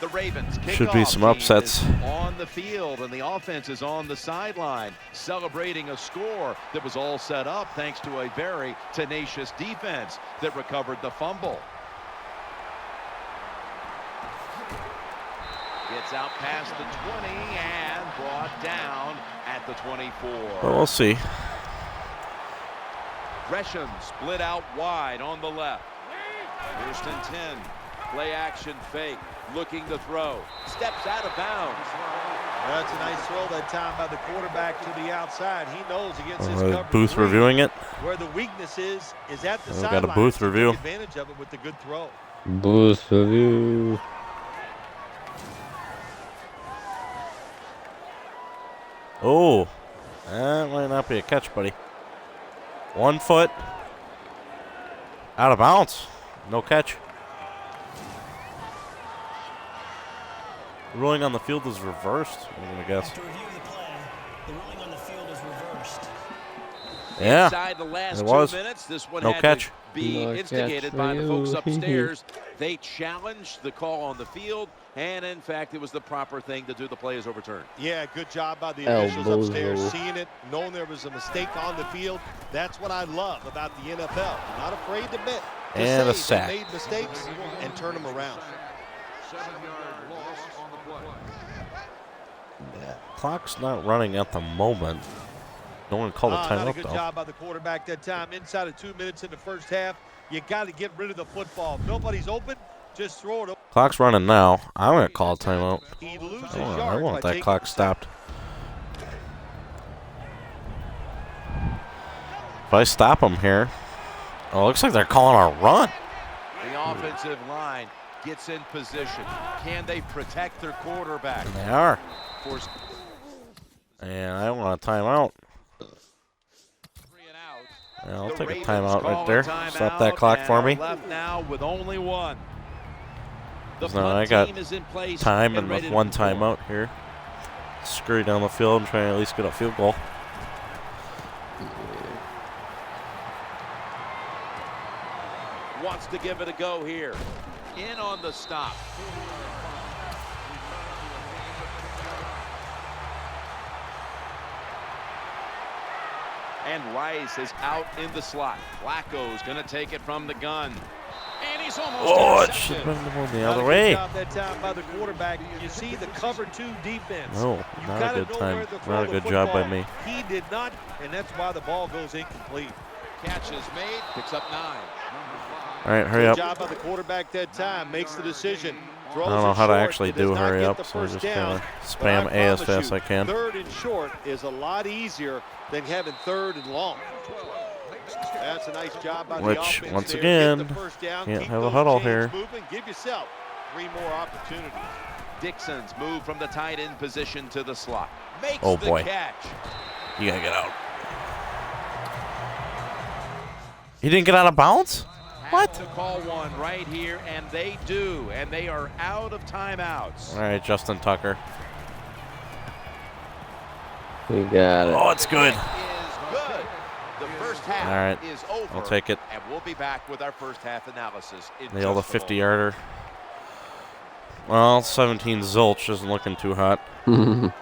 The Ravens Should be kickoff some team upsets. is on the field, and the offense is on the sideline celebrating a score that was all set up thanks to a very tenacious defense that recovered the fumble. Gets out past the 20 and brought down at the 24. But we'll see. Gresham split out wide on the left. 1st and 10. Play action fake. Looking to throw. Steps out of bounds. That's a nice throw that time by the quarterback to the outside. He knows against his coverage Booth three, reviewing it. where the weakness is at the We've sideline. got a booth review. Take advantage of it with the good throw. Boost review. Oh, that might not be a catch, buddy. 1 foot. Out of bounds. No catch. Ruling on the field is reversed, I'm going to guess. After reviewing the play, the ruling on the field is reversed. Yeah, Inside the last it 2 was. minutes, this one No had catch. to be No catch instigated for by the folks you. upstairs. They challenged the call on the field, and in fact, it was the proper thing to do. The play is overturned. Yeah, good job by the officials Elbows upstairs, roll. seeing it, knowing there was a mistake on the field. That's what I love about the NFL. They're not afraid to admit to And a say sack. they made mistakes and turn them around. Clock's not running at the moment. No one called a Not a timeout, good though. job by the quarterback that time. Inside of 2 minutes in the first half, you got to get rid of the football. If nobody's open, just throw it. Clock's running now. I'm going to call a timeout. He loses I yards want by that taking clock the sack. stopped. If I stop them here. Oh, it looks like they're calling a run. The offensive line gets in position. Can they protect their quarterback? They are. Force And I want a timeout. 3 and out. Yeah, I'll The take a Ravens timeout call right a there. timeout Stop that clock and for are me. left now with only one. The No, I punt got team is in place time and ready with to one perform. timeout here. Scurry down the field and try to at least get a field goal. Wants to give it a go here. In on the stop. And Rice is out in the slot. Flacco's going to take it from the gun. And he's almost Oh, it should intercepted. have been going the Not a other good way. job that time by the quarterback. You see the cover 2 defense. No, You not a gotta good know time. where to throw Not a the good job by football. me. He did not, and that's why the ball goes incomplete. Catch is made. Picks up 9. All right, hurry Good up. job by the quarterback that time. Makes the decision. I don't know how to actually do hurry up, so I so just kind of spam A as fast as I can. 3rd and short is a lot easier than having 3rd and long. That's a nice job by the Which, offense once there. again, Get the first down, can't keep have a those huddle chains here. moving. Give yourself 3 more opportunities. Dixon's moved from the tight end position to the slot. Makes Oh, the boy. catch. You gotta get out. He didn't get out of bounds? What? Have to call one right here, and they do, and they are out of timeouts. All right, Justin Tucker. We got it. Oh, it's good. That is good. The first half All right, is over. I'll take it. And we'll be back with our first half analysis. Nailed a 50-yarder. Well, 17 zilch isn't looking too hot. I mean,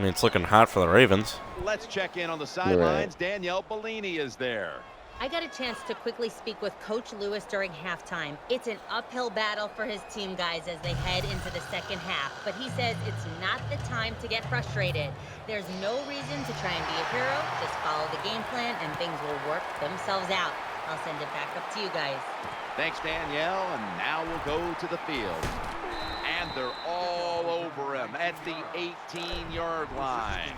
it's looking hot for the Ravens. Let's check in on the sidelines. Danielle Bellini is there. I got a chance to quickly speak with Coach Lewis during halftime. It's an uphill battle for his team guys as they head into the second half, but he says it's not the time to get frustrated. There's no reason to try and be a hero. Just follow the game plan and things will work themselves out. I'll send it back up to you guys. Thanks, Danielle, and now we'll go to the field. And they're all over him at the 18-yard line.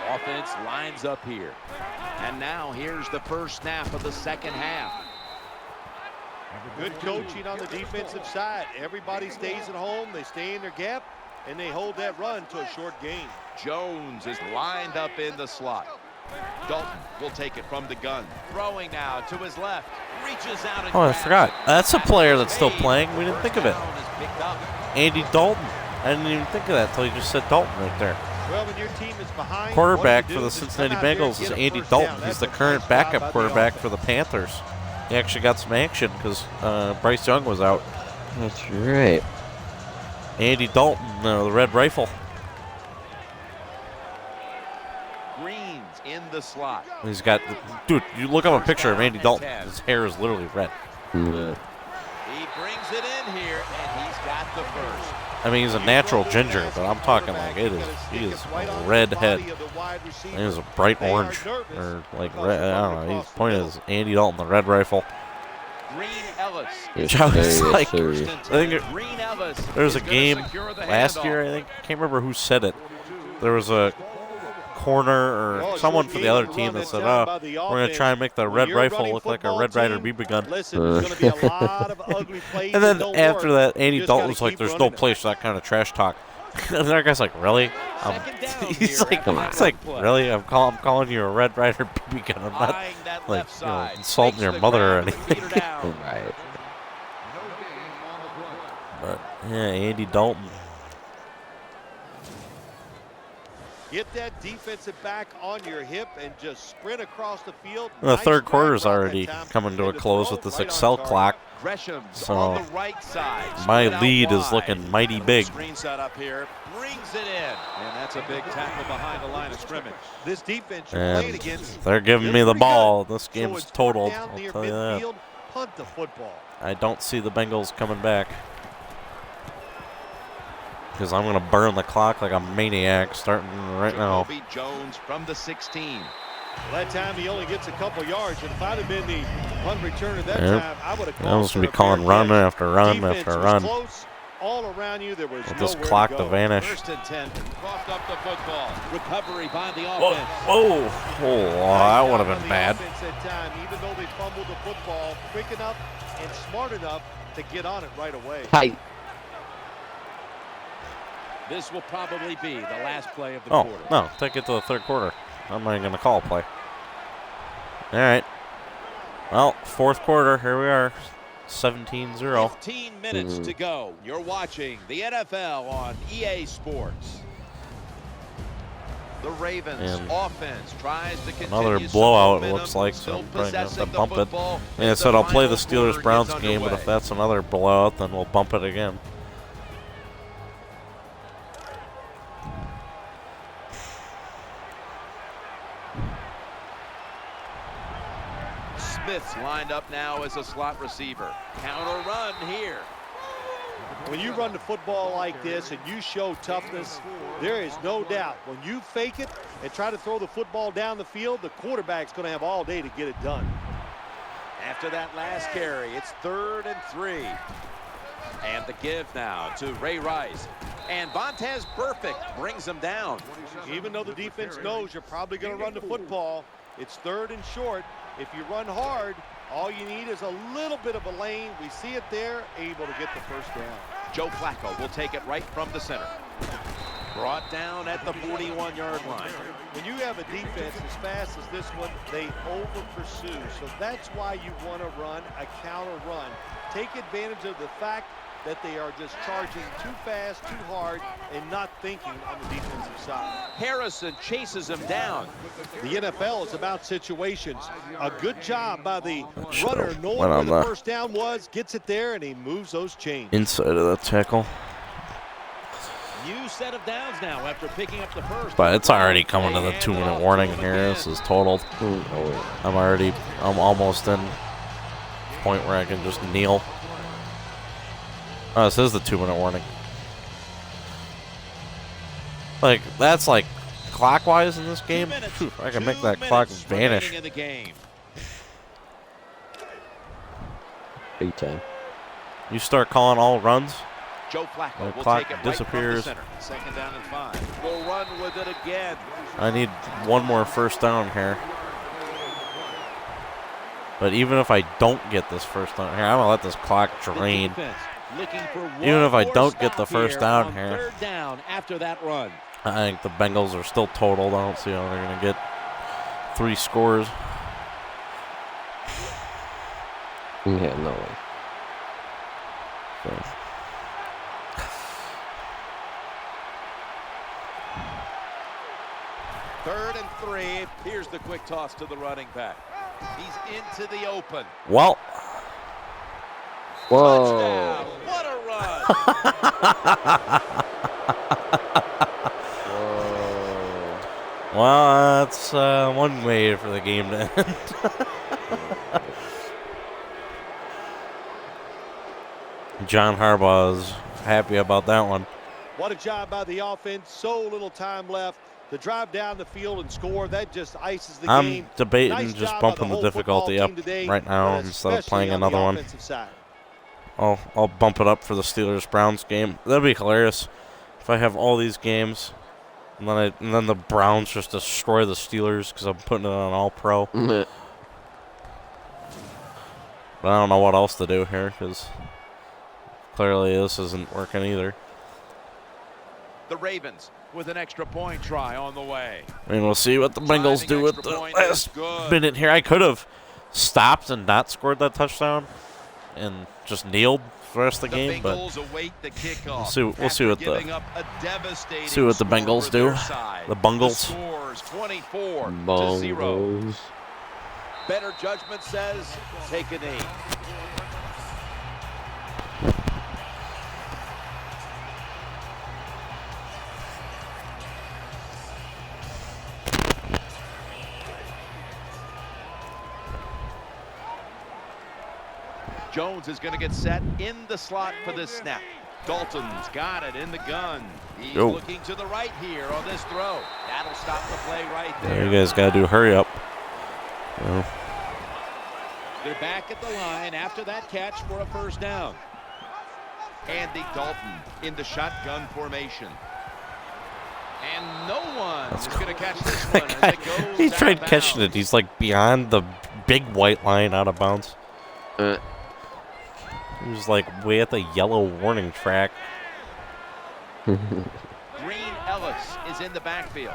Offense lines up here. And now here's the first snap of the second half. Good coaching on the defensive side. Everybody stays at home. They stay in their gap, and they hold that run to a short gain. Jones is lined up in the slot. Dalton will take it from the gun. Throwing now to his left. Reaches out and Oh, I grabs. forgot. That's a player that's still playing. We didn't think of it. First down is picked up. Andy Dalton. I didn't even think of that until you just said Dalton right there. Well, when your team is behind, Quarterback what you for do the is just Cincinnati come out there and Bengals get is a Andy first Dalton. down. He's That's the a current nice job by backup the quarterback offense. for the Panthers. He actually got some action because Bryce Young was out. That's right. Andy Dalton, the Red Rifle. Greens in the slot. He's got, dude, you look up a picture of Andy Dalton. His hair is literally red. He brings it in here, and he's got the first. I mean, he's a natural ginger, but I'm talking like he is a red head. He is a bright orange, or like red, I don't know. He's pointed as Andy Dalton, the Red Rifle. Green Ellis. Yes, I was sir, like, yes, sir. I think Green Ellis. there was a is gonna game secure the last handoff. year, I think. I can't remember who said it. There was a corner or someone for the other team that said, oh, we're going to try and make the Red Rifle look like a Red Ryder BB gun. Listen, there's going to be a lot of ugly plays. And then that don't after work. that, Andy You just Dalton gotta was like, keep there's no running it. place for that kind of trash talk. And the other guy's like, really? Second down He's here like, after it's like, play. really? I'm calling you a Red Ryder BB gun. I'm not Eyeing that like, left you know, side. insulting Makes your the mother or grab and the anything. feeder down. Right. But yeah, Andy Dalton. Get that defensive back on your hip and just sprint across the field. The Nice third drag quarter's route that already time. coming to And a the close throw with this right on Excel target. clock. Gresham's So, on the right side. My Split out lead is wide. looking mighty big. Screen set up here. Brings it in. And that's a big tackle behind the line of scrimmage. This defense you're playing And against, they're giving is me the pretty ball. good. This So game's it's totaled, down I'll near tell you that. midfield, punt the football. I don't see the Bengals coming back. Because I'm going to burn the clock like a maniac starting right now. Jacoby Jones from the 16. Well, that time he only gets a couple yards, and if I'd have been the punt returner that Yep. time, I would have I called was for going to a be calling fair run catch. after run Defense after was run. close. All around you, there was Want this nowhere clock to to go. vanish. First and 10. Coughed up the football. Recovery by the Whoa, offense. whoa, oh, that would have On been the bad. offense that time, even though they fumbled the football quick enough and smart enough to get on it right away. Hi. This will probably be the last play of the Oh, quarter. no, take it to the third quarter. I'm not even going to call a play. All right. Well, fourth quarter. Here we are. 17-0. 15 minutes to go. You're watching the NFL on EA Sports. The Ravens offense tries to continue Another some blowout, it momentum, looks like, so still I'm probably going to have to possessing the bump it. football And I as said the I'll play the final quarter Steelers-Browns gets game, but if underway. that's another blowout, then we'll bump it again. Smith's lined up now as a slot receiver. Counter run here. When you run the football like this and you show toughness, there is no doubt when you fake it and try to throw the football down the field, the quarterback's going to have all day to get it done. After that last carry, it's 3rd and 3. And the give now to Ray Rice. And Vontaze Perfect brings him down. Even though the defense knows you're probably going to run the football, it's 3rd and short. If you run hard, all you need is a little bit of a lane. We see it there, able to get the first down. Joe Flacco will take it right from the center. Brought down at the 41-yard line. When you have a defense as fast as this one, they over-pursue. So that's why you want to run a counter run. Take advantage of the fact that they are just charging too fast, too hard, and not thinking on the defensive side. Harrison chases him down. The NFL is about situations. A good job by the Should've runner, knowing went where on the the first down was, gets it there, and he moves those chains. Inside of the tackle. New set of downs now after picking up the first. But it's already coming to the 2-minute warning here. This is totaled. I'm almost in point where I can just kneel. Oh, this is the 2-minute warning. Like, that's like clockwise in this game. Phew, I can make that clock vanish. In the game. Big time. You start calling all runs. Joe Flacco The will clock take it disappears. right from the center. 2nd down and 5. We'll run with it again. I need one more first down here. But even if I don't get this first down here, I'm going to let this clock drain. Even if I don't get the first down here, 3rd down after that run. I think the Bengals are still totaled. I don't see how they're going to get 3 scores. Yeah, no way. So. Third and 3. Here's the quick toss to the running back. He's into the open. Well. Whoa. Touchdown. What a run. Whoa. Well, that's one way for the game to end. John Harbaugh is happy about that one. What a job by the offense. So little time left. The drive down the field and score, that just ices the game. I'm debating Nice just job by bumping the whole difficulty football up team today, right now but instead of playing especially on the another one. offensive side. I'll bump it up for the Steelers-Browns game. That'd be hilarious if I have all these games and then the Browns just destroy the Steelers because I'm putting it on All-Pro. But I don't know what else to do here because clearly this isn't working either. The Ravens with an extra point try on the way. I mean, we'll see what the Bengals do with the last minute here. I could have stopped and not scored that touchdown and just kneeled for the rest of the game, but Bengals await the kickoff. we'll see what the Bengals do. The Bungles. The scores 24-0. Bongos. Better judgment says take a knee. Jones is going to get set in the slot for this snap. Dalton's got it in the gun. He's looking to the right here on this throw. That'll stop the play right there. You guys got to do hurry up. Well, they're back at the line after that catch for a first down. Andy Dalton in the shotgun formation. And no one is going to catch this one as it goes he out tried of catching it. bounds. He's like beyond the big white line out of bounds. He was like way at the yellow warning track. Green Ellis is in the backfield.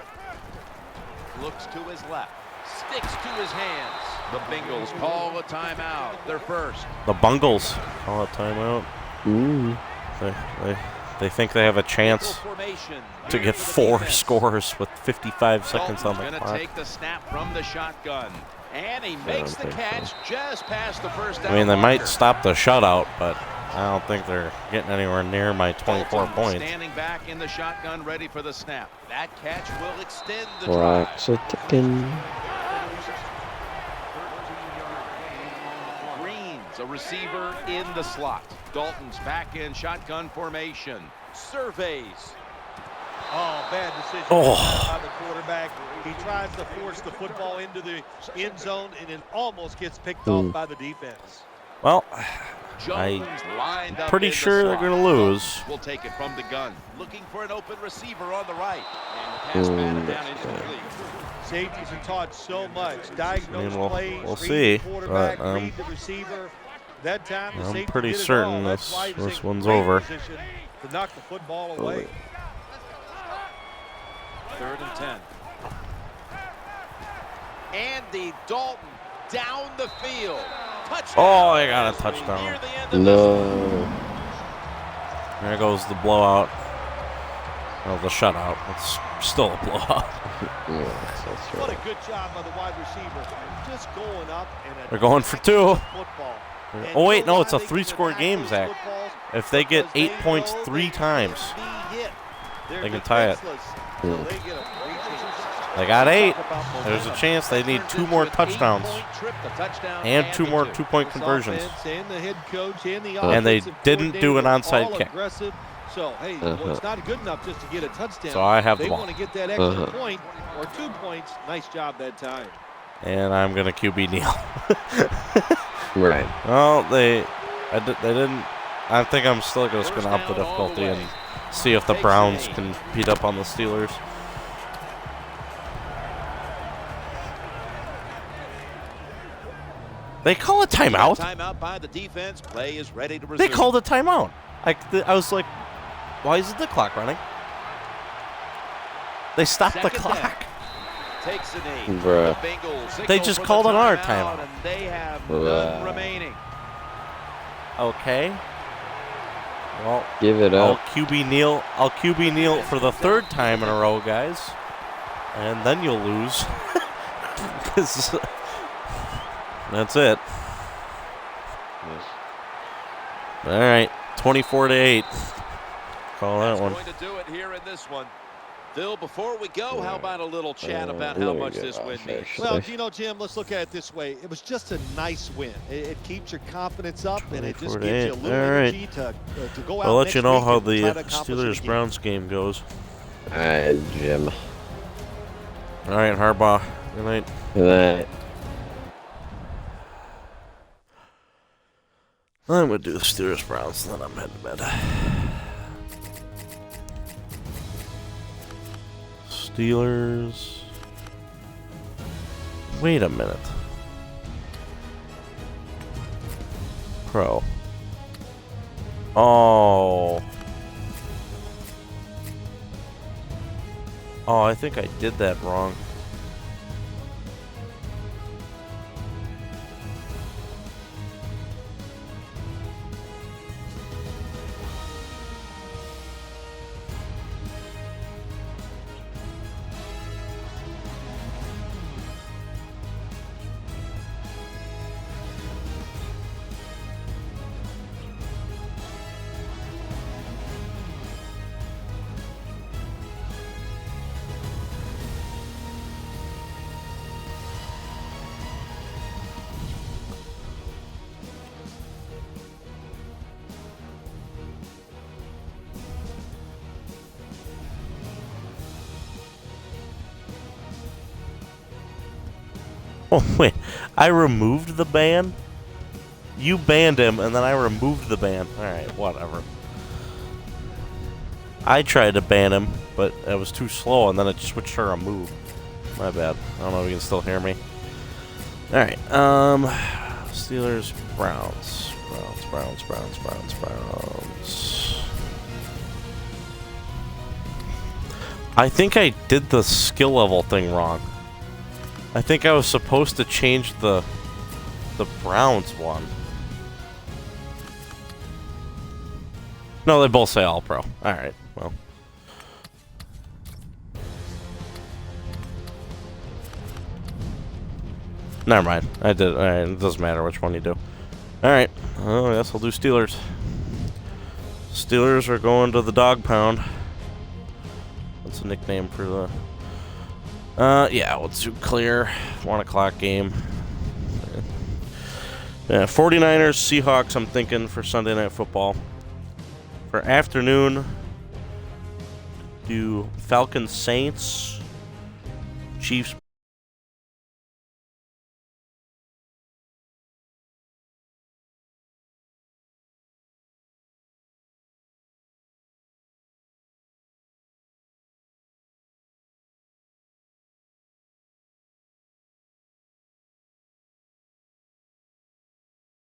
Looks to his left. Sticks to his hands. The Bengals call a timeout. They're first. The Bungles call a timeout. Ooh. They think they have a chance Formation. to get 4 scores with 55 seconds on the Dalton's clock. gonna take the snap from the shotgun. And he makes the catch just past the first down I mean, they might marker. stop the shutout, but I don't think they're getting anywhere near my 24 Dalton points. Standing back in the shotgun, ready for the snap. That catch will extend the Clocks drive. are ticking. Green's a receiver in the slot. Dalton's back in shotgun formation. Surveys. Oh, bad decision Oh. by the quarterback. He tries to force the football into the end zone, and it almost gets picked off by the defense. Well, Jones lined up pretty in the sure they're slot. gonna lose. We'll take it from the gun. Looking for an open receiver on the right. And the pass batted down incomplete. Safeties are taught so much. Diagnose we'll plays, see, read the quarterback, but, read the receiver. That time the I'm safety pretty did it certain all. That's why he was this in one's great over. position to knock the football away. 3rd and 10. Andy Dalton down the field. Touchdown. Oh, I got a As we touchdown. near the end of this No. There goes the blowout. Well, the shutout. It's still a blowout. Yeah, that's What right. a good job by the wide receiver. Just going up and They're going for 2. football. And Oh, wait, you know no, why it's a they can 3-score attack game, those Zach. footballs? If they get Because 8 points know 3 they times, can't be hit. They're they can tie it. defenseless, so they get a free chance. They got 8. Talk about There's a momentum. chance they need 2 more touchdowns. And 2 more 2-point conversions. Offense and the head coach and the And they offensive didn't do an coordinator onside all kick. aggressive. So, hey, well, it's not good enough just to get a touchdown. So I have the they ball. want to get that extra point or 2 points. Nice job that time. And I'm going to QB kneel. Right. Well, they didn't. I think I'm still just going to up the difficulty and see if the Browns can beat up on the Steelers. They call a timeout. Timeout by the defense. Play is ready to resume. They called a timeout. I was like, why isn't the clock running? They stopped the Second clock. down. Takes a knee. Bruh. The Bengals signal They just for the called another timeout, timeout. and they have Bruh. none remaining. Okay. Well, Give it I'll up. QB kneel. I'll QB kneel for the 3rd time in a row, guys. And then you'll lose. 'Cause that's it. All right, 24-8. Call that That's one. going to do it here in this one. Phil, before we go, how about a little chat about how let me much get this win off, means? actually. Well, you know, Jim, let's look at it this way. It was just a nice win. It keeps your confidence up, and it just gives you a 24-8. little All right. energy to go out I'll let next you know week how and the try to accomplish it again. Steelers-Browns game goes. Alright, Jim. All right, Harbaugh. Good night. Good night. I'm going to do the Steelers-Browns, and then I'm heading to bed. Steelers. Wait a minute. Pro. Oh. Oh, I think I did that wrong. Oh, wait. I removed the ban? You banned him, and then I removed the ban. Alright, whatever. I tried to ban him, but it was too slow, and then it switched to remove. My bad. I don't know if you can still hear me. Alright, Steelers, Browns. Browns. I think I did the skill level thing wrong. I think I was supposed to change the The Browns won. No, they both say All-Pro. All right, well. Never mind. I did. All right, it doesn't matter which one you do. All right. Oh, I guess I'll do Steelers. Steelers are going to the dog pound. That's a nickname for the... yeah, let's do clear. 1 o'clock game. Yeah, 49ers, Seahawks, I'm thinking, for Sunday Night Football. For afternoon, do Falcons, Saints, Chiefs.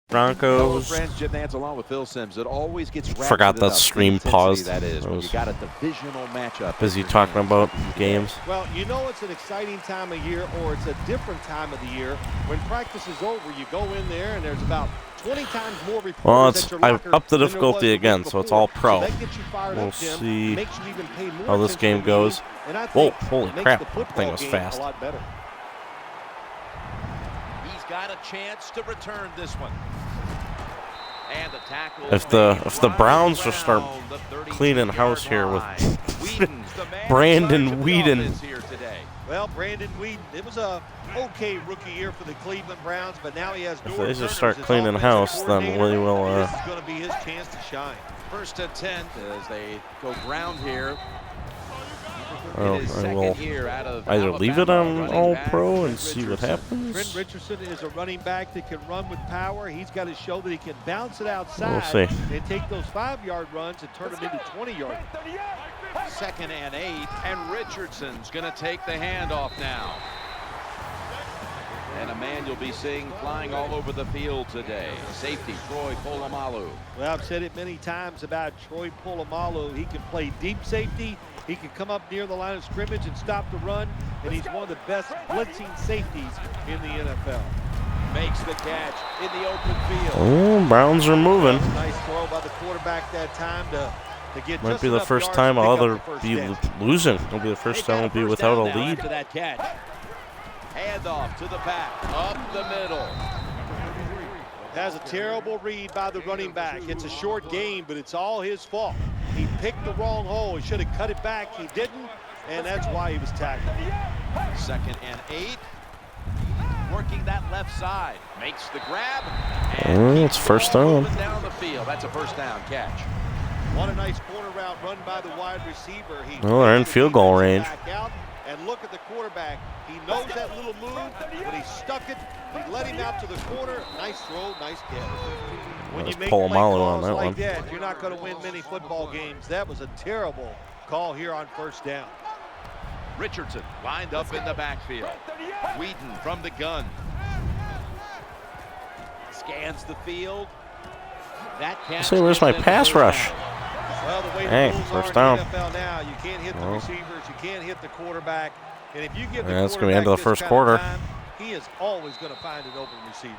Broncos. Friends, Jim Nantz along with Phil Simms. It always gets Forgot that stream paused. That is when you was got a divisional matchup. busy talking about games. Well, you know it's an exciting time of year, or it's a different time of the year. When practice is over, you go in there and there's about 20 times more reporters. Well, at your I've locker upped the than there difficulty was again, so it's all pro. So that gets you fired We'll up, Tim. see Makes you even pay more how this attention game to goes. games, and I Whoa, think holy it makes crap, the that football thing was game fast. a lot better. He's got a chance to return this one. And the tackle If the Browns just start cleaning house here with Brandon Weeden. Well, Brandon Weeden, it was a okay rookie year for the Cleveland Browns, but now he has If Norv they just Turner start as his cleaning offensive house, then we coordinator. will. This is going to be his chance to shine. 1st and 10 as they go ground here. Oh, I will either leave it on All Pro and see what happens. Trent Richardson is a running back that can run with power. He's got to show that he can bounce it outside We'll see. and take those 5-yard runs and turn them into 20-yard. 2nd and 8, and Richardson's going to take the handoff now. And a man you'll be seeing flying all over the field today. Safety, Troy Polamalu. Well, I've said it many times about Troy Polamalu. He can play deep safety. He can come up near the line of scrimmage and stop the run. And he's one of the best blitzing safeties in the NFL. Makes the catch in the open field. Oh, Browns are moving. Nice throw by the quarterback that time to get Might just be the enough first yards time to I'll pick up ever the first be down. losing. It'll be the first time I'll be without a lead. After that catch. Handoff to the back, up the middle. Has a terrible read by the running back. It's a short game, but it's all his fault. He picked the wrong hole. He should have cut it back. He didn't, and that's why he was tackled. 2nd and 8. Working that left side. Makes the grab. Oh, it's first down. Down the field. That's a first down catch. What a nice corner route run by the wide receiver. He Well, they're in field goal range. back out, and look at the quarterback. He knows that little move, but he stuck it. He let him out to the corner. Nice throw, nice catch. When you make play Polamalu calls on that like one. that, you're not going to win many football games. That was a terrible call here on first down. Richardson lined up in the backfield. Weeden from the gun. Scans the field. That catch. Say, where's my pass rush? Well, the way Hey, the rules first are down. in the NFL now, you can't hit the receivers, you can't hit the quarterback, and if you give the That's gonna be quarterback end of the this first kind quarter. time, he is always going to find an open receiver.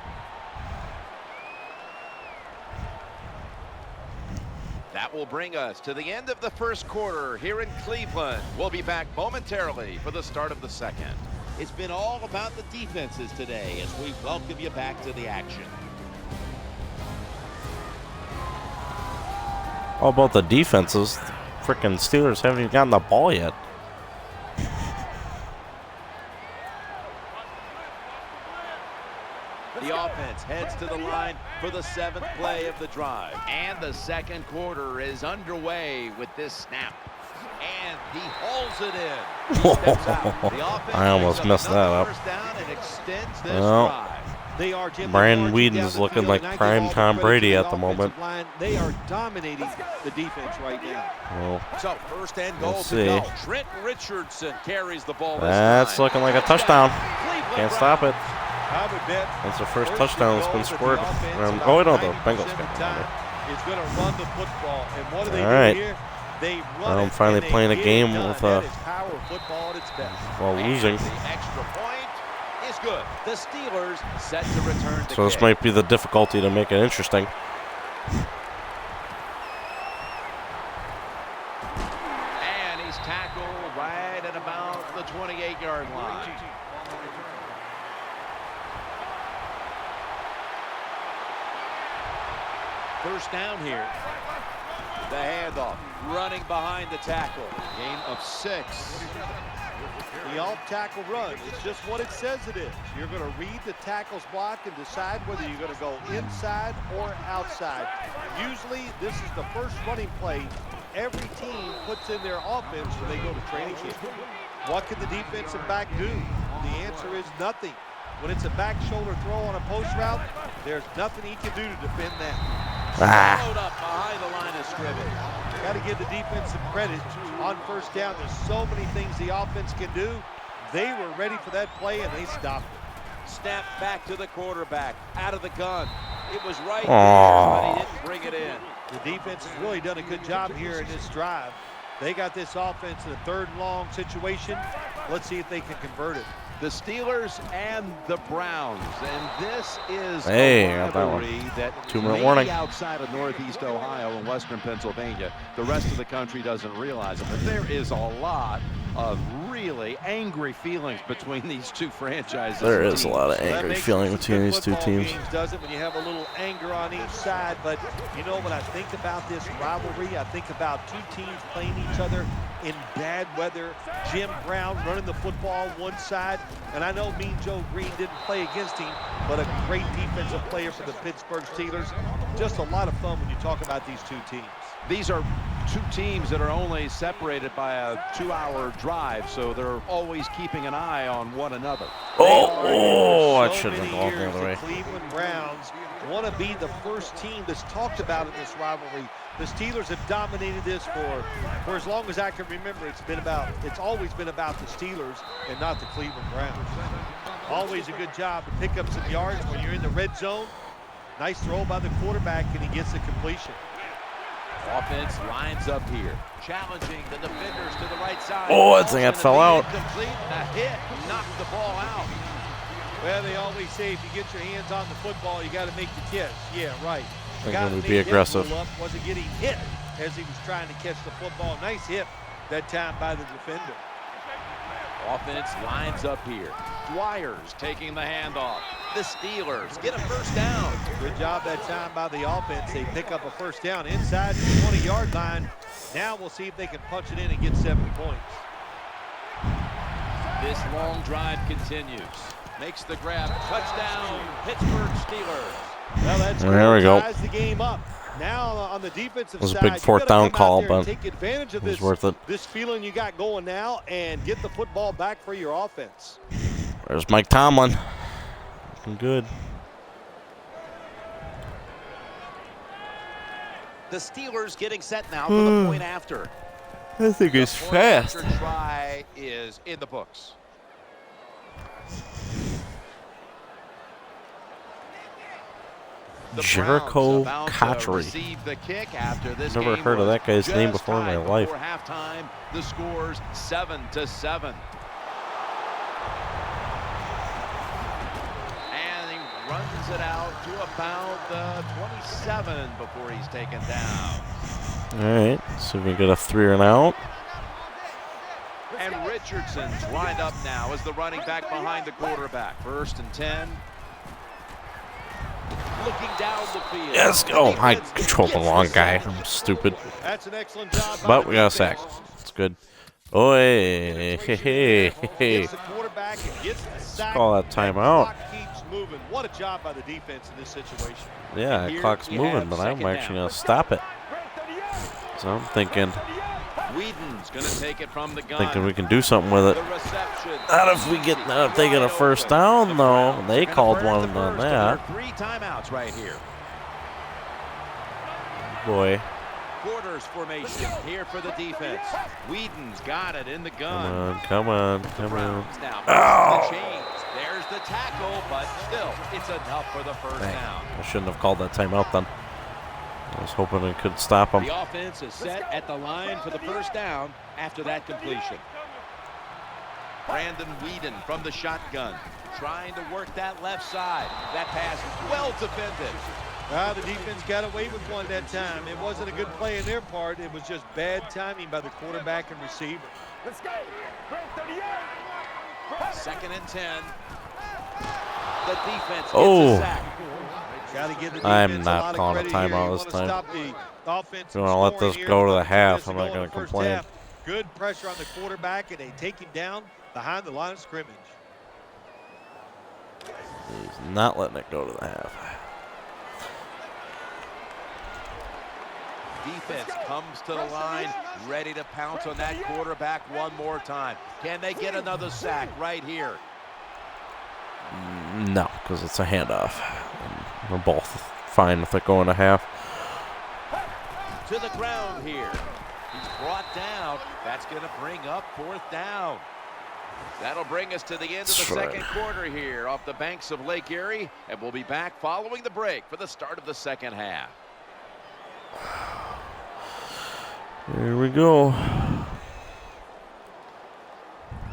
That will bring us to the end of the first quarter here in Cleveland. We'll be back momentarily for the start of the second. It's been all about the defenses today as we welcome you back to the action. All about the defenses. Frickin' Steelers haven't even gotten the ball yet. The offense heads to the line for the 7th play of the drive. And the second quarter is underway with this snap. And he hauls it in. He steps out. The offense I almost picks messed that another up. first down and extends this Well, drive. They are, Jim, Brandon marching down Weeden's the looking field, like and I give prime all the Tom credit Brady to at the the moment. offensive line. They are dominating the defense right now. Well, So 1st and goal We'll to see. go. Trent Richardson carries the ball this that's time. looking like a touchdown. Cleveland Can't stop it. I would bet That's the first and touchdown that's goal been that scored. the offense Oh, about no, the 90% Bengals of the got time it. is going to run the football. And what do they All do right. here? They run Now I'm it, finally and they playing a get it game done. with, That is power football at its best. while losing. The extra point is good. The Steelers set to return the So this kick. might be the difficulty to make it interesting. And he's tackled right at about the 28-yard line. First down here. The handoff, running behind the tackle. Gain of 6. The off-tackle run is just what it says it is. You're going to read the tackle's block and decide whether you're going to go inside or outside. Usually, this is the first running play every team puts in their offense when they go to training camp. What can the defensive back do? The answer is nothing. When it's a back shoulder throw on a post route, there's nothing he can do to defend that. Followed up behind the line of scrimmage. Got to give the defense some credit. On first down, there's so many things the offense can do. They were ready for that play, and they stopped it. Snap back to the quarterback, out of the gun. It was right Aww. there, but he didn't bring it in. The defense has really done a good job here in this drive. They got this offense in a 3rd and long situation. Let's see if they can convert it. The Steelers and the Browns, and this is Hey, a got that one. rivalry that 2-minute maybe warning. outside of Northeast Ohio and Western Pennsylvania, the rest of the country doesn't realize it. But there is a lot of really angry feelings between these two franchises. There and is a teams. lot of That angry makes feeling some between good these two football teams. games, does it, when you have a little anger on each side. But you know, when I think about this rivalry, I think about two teams playing each other in bad weather. Jim Brown running the football one side, and I know Mean Joe Green didn't play against him, but a great defensive player for the Pittsburgh Steelers. Just a lot of fun when you talk about these two teams. These are two teams that are only separated by a 2-hour drive, so they're always keeping an eye on one another. Oh, I So should have many gone the years other way. the Cleveland Browns want to be the first team that's talked about in this rivalry. The Steelers have dominated this for as long as I can remember. It's always been about the Steelers and not the Cleveland Browns. Always a good job to pick up some yards when you're in the red zone. Nice throw by the quarterback, and he gets the completion. Offense lines up here, challenging the defenders to the right side. Oh, I think that fell out. Incomplete. The hit knocked the ball out. Well, they always say if you get your hands on the football, you got to make the catch. Yeah, right. They're Guy gonna that be made that aggressive. rule up wasn't getting hit as he was trying to catch the football. Nice hit that time by the defender. Offense lines up here. Dwyer's taking the handoff. The Steelers get a first down. Good job that time by the offense. They pick up a first down inside the 20-yard line. Now we'll see if they can punch it in and get 7 points. This long drive continues. Makes the grab. Touchdown, Pittsburgh Steelers. Well, that's There we go. ties the game up. Now on the defensive It was a side, big you 4th gotta down come out call, there and but take advantage of it was this, worth it. this feeling you got going now and get the football back for your offense. There's Mike Tomlin. Looking good. The Steelers getting set now for the point after. I think it's The fast. point after try is in the books. The Jericho Browns about to Cotchery. receive the kick after this Never game heard of was that guy's name just before in my tied life. Before halftime, the score's 7-7. And he runs it out to about the 27 before he's taken down. All right, so we get a 3 and out. And Richardson's lined up now as the running back behind the quarterback. 1st and 10. Looking down the field. Yes. Oh, I controlled the wrong guy. I'm stupid. That's an excellent job. by But the we got a defense. sack. It's good. Oh, hey, hey, hey, hey. Gets the quarterback and gets the sack. Call that timeout. Clock keeps moving. What a job by the defense in this situation. Yeah, the Here clock's you moving, have but I'm second actually down. going to stop it. So I'm thinking Whedon's going to take it from the gun. we can do something with it. The reception. Not if they get a first down, though. They Gonna called burn one the on first, and that. there are 3 timeouts right here. Boy. Quarters formation here for the defense. Whedon's got it in the Come gun. on, come on, The come on. Browns now Ow. the chains. There's the tackle, but still, it's enough for the first Dang. down. I shouldn't have called that timeout then. I was hoping I could stop him. The offense is set at the line for the first down after that completion. Brandon Whedon from the shotgun, trying to work that left side. That pass is well defended. The defense got away with one that time. It wasn't a good play in their part. It was just bad timing by the quarterback and receiver. Let's go. Break 38. 2nd and 10. The defense gets Oh. a sack. Got to give the I'm defense not a lot of calling a credit here. timeout You this wanna time. Stop the offense. You wanna let this go to the half, I'm not gonna complain. Good pressure on the quarterback, and they take him down behind the line of scrimmage. He's not letting it go to the half. Defense comes to the line, ready to pounce on that quarterback one more time. Can they get another sack right here? No, because it's a handoff. And we're both fine with it going to half. To the ground here. He's brought down. That's going to bring up 4th down. That'll bring us to the end of the That's right. second quarter here off the banks of Lake Erie, and we'll be back following the break for the start of the second half. Here we go.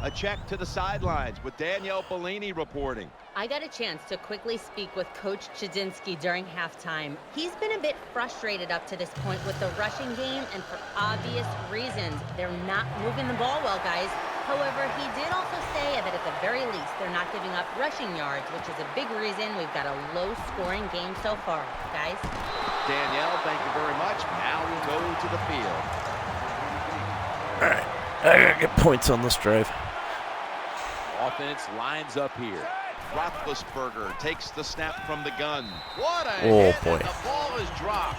A check to the sidelines with Danielle Bellini reporting. I got a chance to quickly speak with Coach Chudzinski during halftime. He's been a bit frustrated up to this point with the rushing game, and for obvious reasons. They're not moving the ball well, guys. However, he did also say that at the very least, they're not giving up rushing yards, which is a big reason we've got a low-scoring game so far, guys. Danielle, thank you very much. Now we go to the field. All right, I gotta get points on this drive. Offense lines up here. Roethlisberger takes the snap from the gun. What a Oh, hit, boy. and the ball is dropped.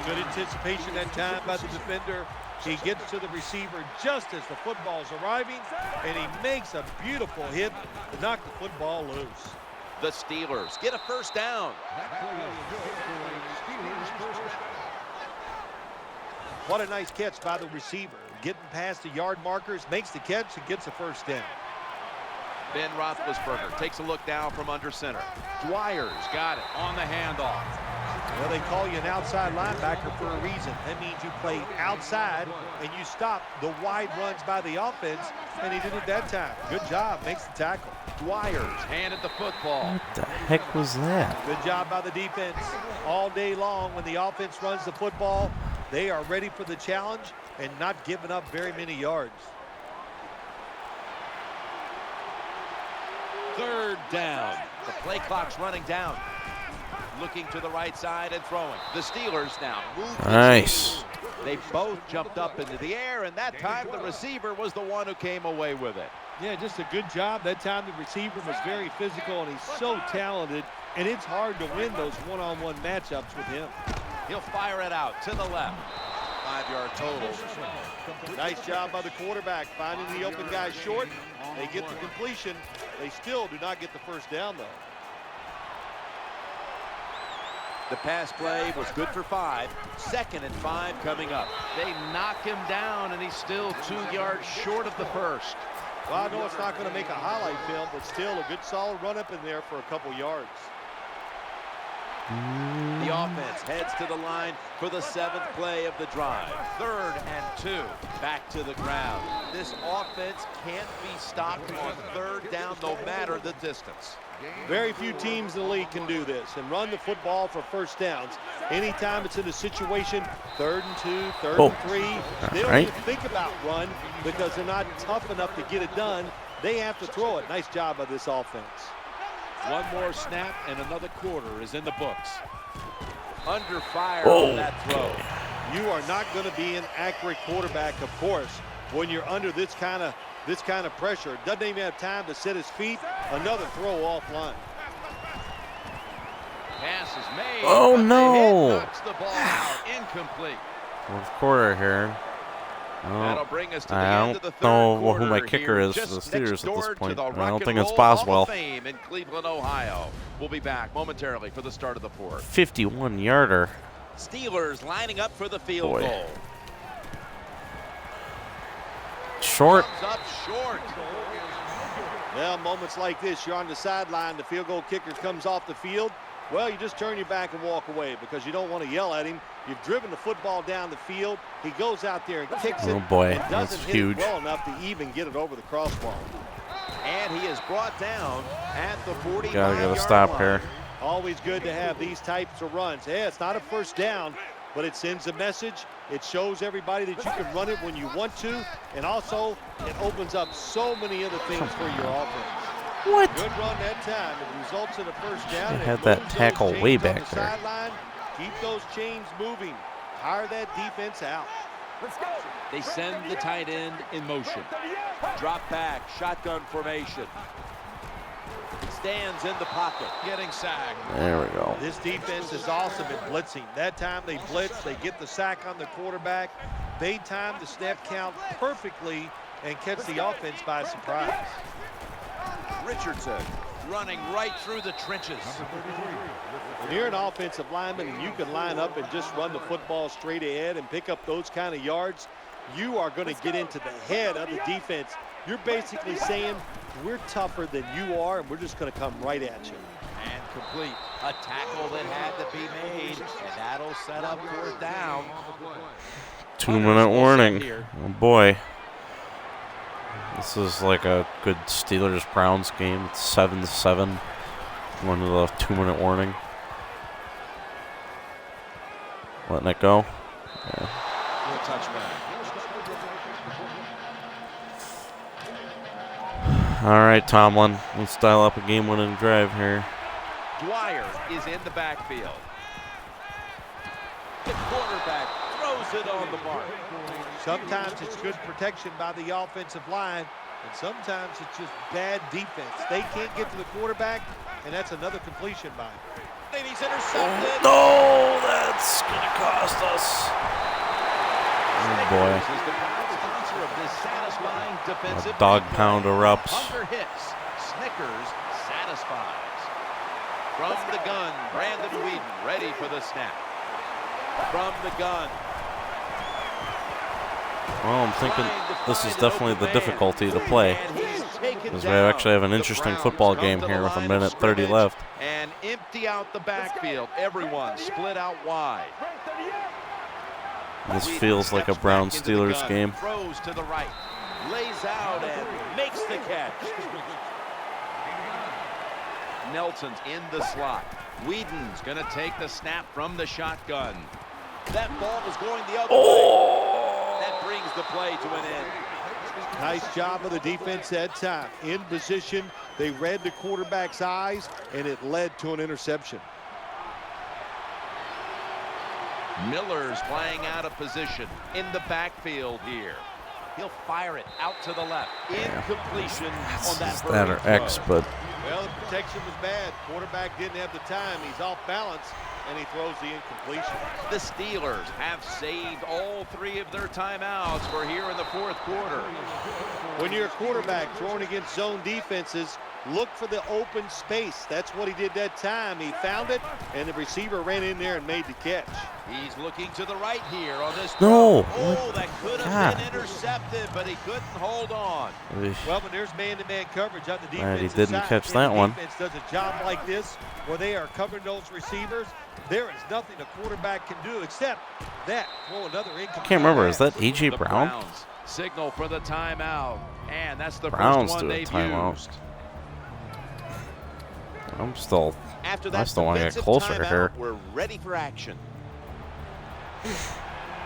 Good anticipation that time by the defender. He gets to the receiver just as the football's arriving, and he makes a beautiful hit to knock the football loose. The Steelers get a first down. What a nice catch by the receiver. Getting past the yard markers, makes the catch, and gets a first down. Ben Roethlisberger takes a look down from under center. Dwyer's got it on the handoff. Well, they call you an outside linebacker for a reason. That means you play outside and you stop the wide runs by the offense, and he did it that time. Good job, makes the tackle. Dwyer's handed the football. What the heck was that? Good job by the defense. All day long when the offense runs the football, they are ready for the challenge and not giving up very many yards. 3rd down. The play clock's running down. Looking to the right side and throwing. The Steelers now move. Nice. They both jumped up into the air, and that time the receiver was the one who came away with it. Yeah, just a good job. That time the receiver was very physical, and he's so talented, and it's hard to win those one-on-one matchups with him. He'll fire it out to the left. 5-yard total. Nice job by the quarterback, finding the open guy short. They get the completion. They still do not get the first down, though. The pass play was good for 5. 2nd and 5 coming up. They knock him down, and he's still 2 yards short of the first. Well, I know it's not going to make a highlight film, but still a good solid run up in there for a couple yards. The offense heads to the line for the 7th play of the drive. 3rd and 2. Back to the ground. This offense can't be stopped on 3rd down no matter the distance. Very few teams in the league can do this and run the football for first downs. Anytime it's in a situation, 3rd and 2, 3rd and 3, they don't even think about run because they're not tough enough to get it done. They have to throw it. Nice job by this offense. One more snap and another quarter is in the books. Under fire on that throw. You are not going to be an accurate quarterback, of course, when you're under this kind of pressure. Doesn't even have time to set his feet. Another throw offline. Pass is made. Oh, but the no. hit knocks the ball out. Incomplete. 4th quarter here. That'll bring us to the I end of the don't 3rd know quarter who my kicker here, is for the just Steelers next at this door point. to the I don't Rock think and it's Roll Boswell. Hall of Fame in Cleveland, Ohio. We'll be back momentarily for the start of the 4th. 51-yarder. Steelers lining up for the field goal. Short. Comes up short. Well, moments like this, you're on the sideline, the field goal kicker comes off the field. Well, you just turn your back and walk away because you don't want to yell at him. You've driven the football down the field. He goes out there and kicks it. Oh boy, and doesn't that's hit huge. it well enough to even get it over the crossbar. And he is brought down at the 45-yard Gotta get a stop line. here. Always good to have these types of runs. Yeah, it's not a first down, but it sends a message. It shows everybody that you can run it when you want to, and also it opens up so many other things for your offense. What? Good run that time. It results in a first down. They and had it that moves tackle those way chains on back the there. sideline. Keep those chains moving. Tire that defense out. Let's go. They send the tight end in motion. Drop back, shotgun formation. Stands in the pocket, getting sacked. There we go. This defense is awesome at blitzing. That time they blitz, they get the sack on the quarterback. They time the snap count perfectly and catch the offense by surprise. Richardson running right through the trenches. When you're an offensive lineman and you can line up and just run the football straight ahead and pick up those kind of yards, you are going to get into the head of the defense. You're basically saying, we're tougher than you are, and we're just going to come right at you. And complete. A tackle that had to be made, and that'll set up fourth down. 2-minute warning. Oh boy. This is like a good Steelers-Browns game. It's 7-7. Going to the 2-minute warning. Letting it go. Yeah. No touchback. All right, Tomlin. Let's dial up a game-winning drive here. Dwyer is in the backfield. The quarterback throws it on the mark. Sometimes it's good protection by the offensive line, and sometimes it's just bad defense. They can't get to the quarterback, and that's another completion by him. And he's intercepted. No, that's going to cost us. Oh, boy. Is the proud sponsor of this satisfying defensive A dog play. pound erupts. Hunger hits. Snickers satisfies. From the gun, Brandon Whedon ready for the snap. From the gun. Well, I'm thinking this is definitely the difficulty to play. Because we actually have an interesting football game here with 1:30 left. And empty out the backfield. Everyone split out wide. This feels like a Browns-Steelers game. Throws to the right. Lays out and makes the catch. Nelson's in the slot. Whedon's going to take the snap from the shotgun. That ball was going the other way. That brings the play to an end. Nice job of the defense that time. In position, they read the quarterback's eyes, and it led to an interception. Miller's playing out of position in the backfield here. He'll fire it out to the left. Incompletion on that That or X, but Well, the protection was bad. Quarterback didn't have the time. He's off balance, and he throws the incompletion. The Steelers have saved all 3 of their timeouts for here in the fourth quarter. When you're a quarterback throwing against zone defenses, look for the open space. That's what he did that time. He found it, and the receiver ran in there and made the catch. He's looking to the right here on this No. throw. Oh, that could have been intercepted, but he couldn't hold on. Well, when there's man-to-man coverage on the Glad he defense, didn't catch that one. Defense does a job like this where they are covering those receivers. There is nothing a quarterback can do except that. Throw another incomplete. I can't remember. Is that A.J. The Brown? Browns signal for the timeout, and that's the Browns first one do a they've timeout. used. After I that still want to get defensive closer timeout, here. We're ready for action.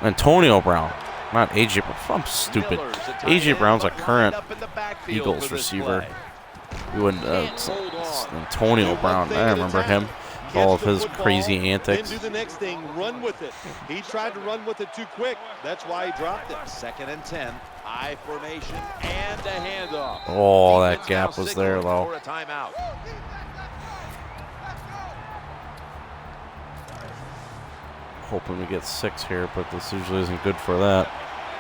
Antonio Brown, not A.J. Brown. I'm stupid. Miller's a tight A.J. end, Brown's a but current lined up in the backfield Eagles for this receiver. play. You wouldn't, Can't it's hold on. Antonio Brown. I remember him. All of his crazy antics. Then do the next thing, run with it. He tried to run with it too quick. That's why he dropped it. 2nd and 10. I formation and a handoff. Oh, that Defense gap now was there, signaling though. for a timeout. Hoping we get 6 here, but this usually isn't good for that.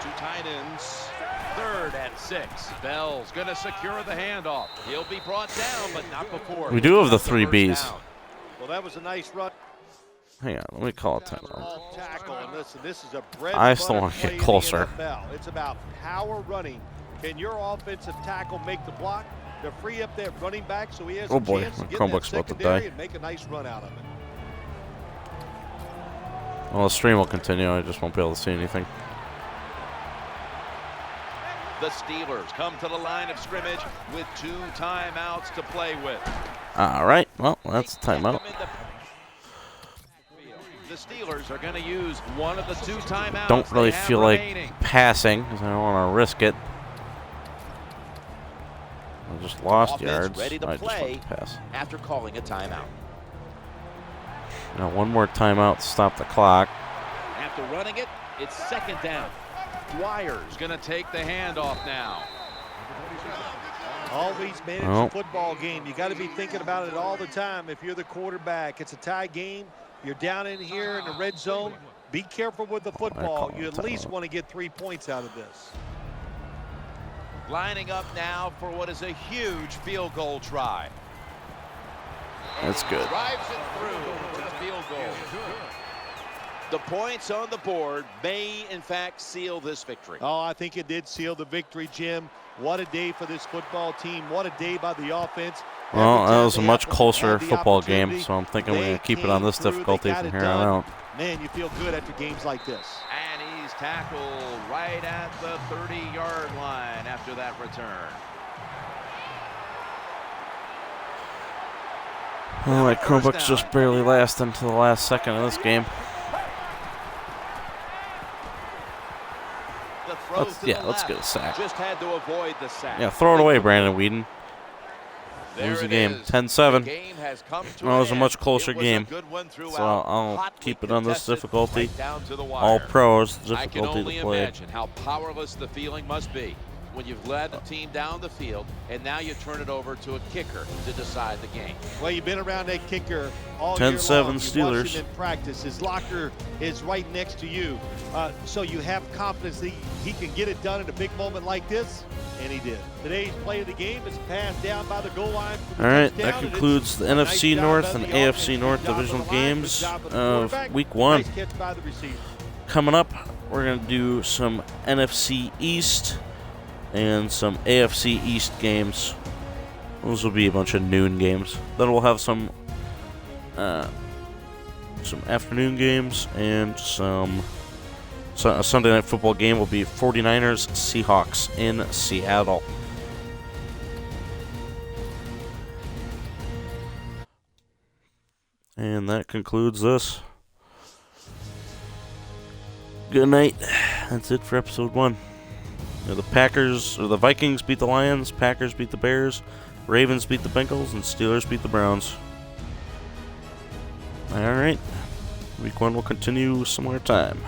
2 tight ends. 3rd and 6. Bell's going to secure the handoff. He'll be brought down, but not before. We do have the First 3 Bs. down. Well, that was a nice run. Hang on, let me call a timeout. All tackle, and listen, this is a bread I and still butter want to play get in the closer. NFL. It's about power running. Can your offensive tackle make the block to free up that running back so he has Oh a boy, chance to my get that Chromebook's about to secondary die. and make a nice run out of it? Well, the stream will continue. I just won't be able to see anything. The Steelers come to the line of scrimmage with 2 timeouts to play with. All right. Well, that's timeout. The Steelers are going to use one of the 2 timeouts. Don't really they have feel remaining. like passing because I don't want to risk it. I just lost Offense yards. ready to I just play want to pass. after calling a timeout. Now one more timeout to stop the clock. After running it, it's 2nd down. Dwyer's going to take the handoff now. Always manage Well. a football game. You got to be thinking about it all the time. If you're the quarterback, it's a tie game. You're down in here in the red zone. Be careful with the football. You at least want to get 3 points out of this. Lining up now for what is a huge field goal try. That's good. Drives it through to the field goal. The points on the board may, in fact, seal this victory. Oh, I think it did seal the victory, Jim. What a day for this football team. What a day by the offense. Well, Every that time was a they much had the closer football game, opportunity, so I'm thinking we're they going to keep it came on this through, they difficulty got from it here done. on out. Man, you feel good after games like this. And he's tackled right at the 30-yard line after that return. Well, my Chromebook's just barely lasting to the last second of this game. The throw to the Let's left. get a sack. Just had to avoid the sack. Yeah, throw it away, Brandon Whedon. There Lose the it game. is. 10-7. The game has come to Well, it was a an much end. closer It was a game. good one throughout. So I'll Hotly keep it on this contested difficulty. right down to the wire. All pros, I can difficulty only to play. imagine how powerless the feeling must be when you've led the team down the field and now you turn it over to a kicker to decide the game. Well, you've been around that kicker all year long. 10-7 You watch Steelers. him in practice. His locker is right next to you. So you have confidence that he can get it done in a big moment like this, and he did. Today's play of the game is passed down by the goal line. For the All right, touchdown, that and it's concludes the a nice NFC job North by and the AFC offense. North Good job divisional of the line, games good job of the of quarterback. Week 1. Nice catch by the receiver. Coming up, we're going to do some NFC East and some AFC East games. Those will be a bunch of noon games. Then we'll have some afternoon games and a Sunday night football game will be 49ers Seahawks in Seattle. And that concludes this. Good night. That's it for episode 1. The Vikings beat the Lions, Packers beat the Bears, Ravens beat the Bengals, and Steelers beat the Browns. All right. Week 1 will continue some more time.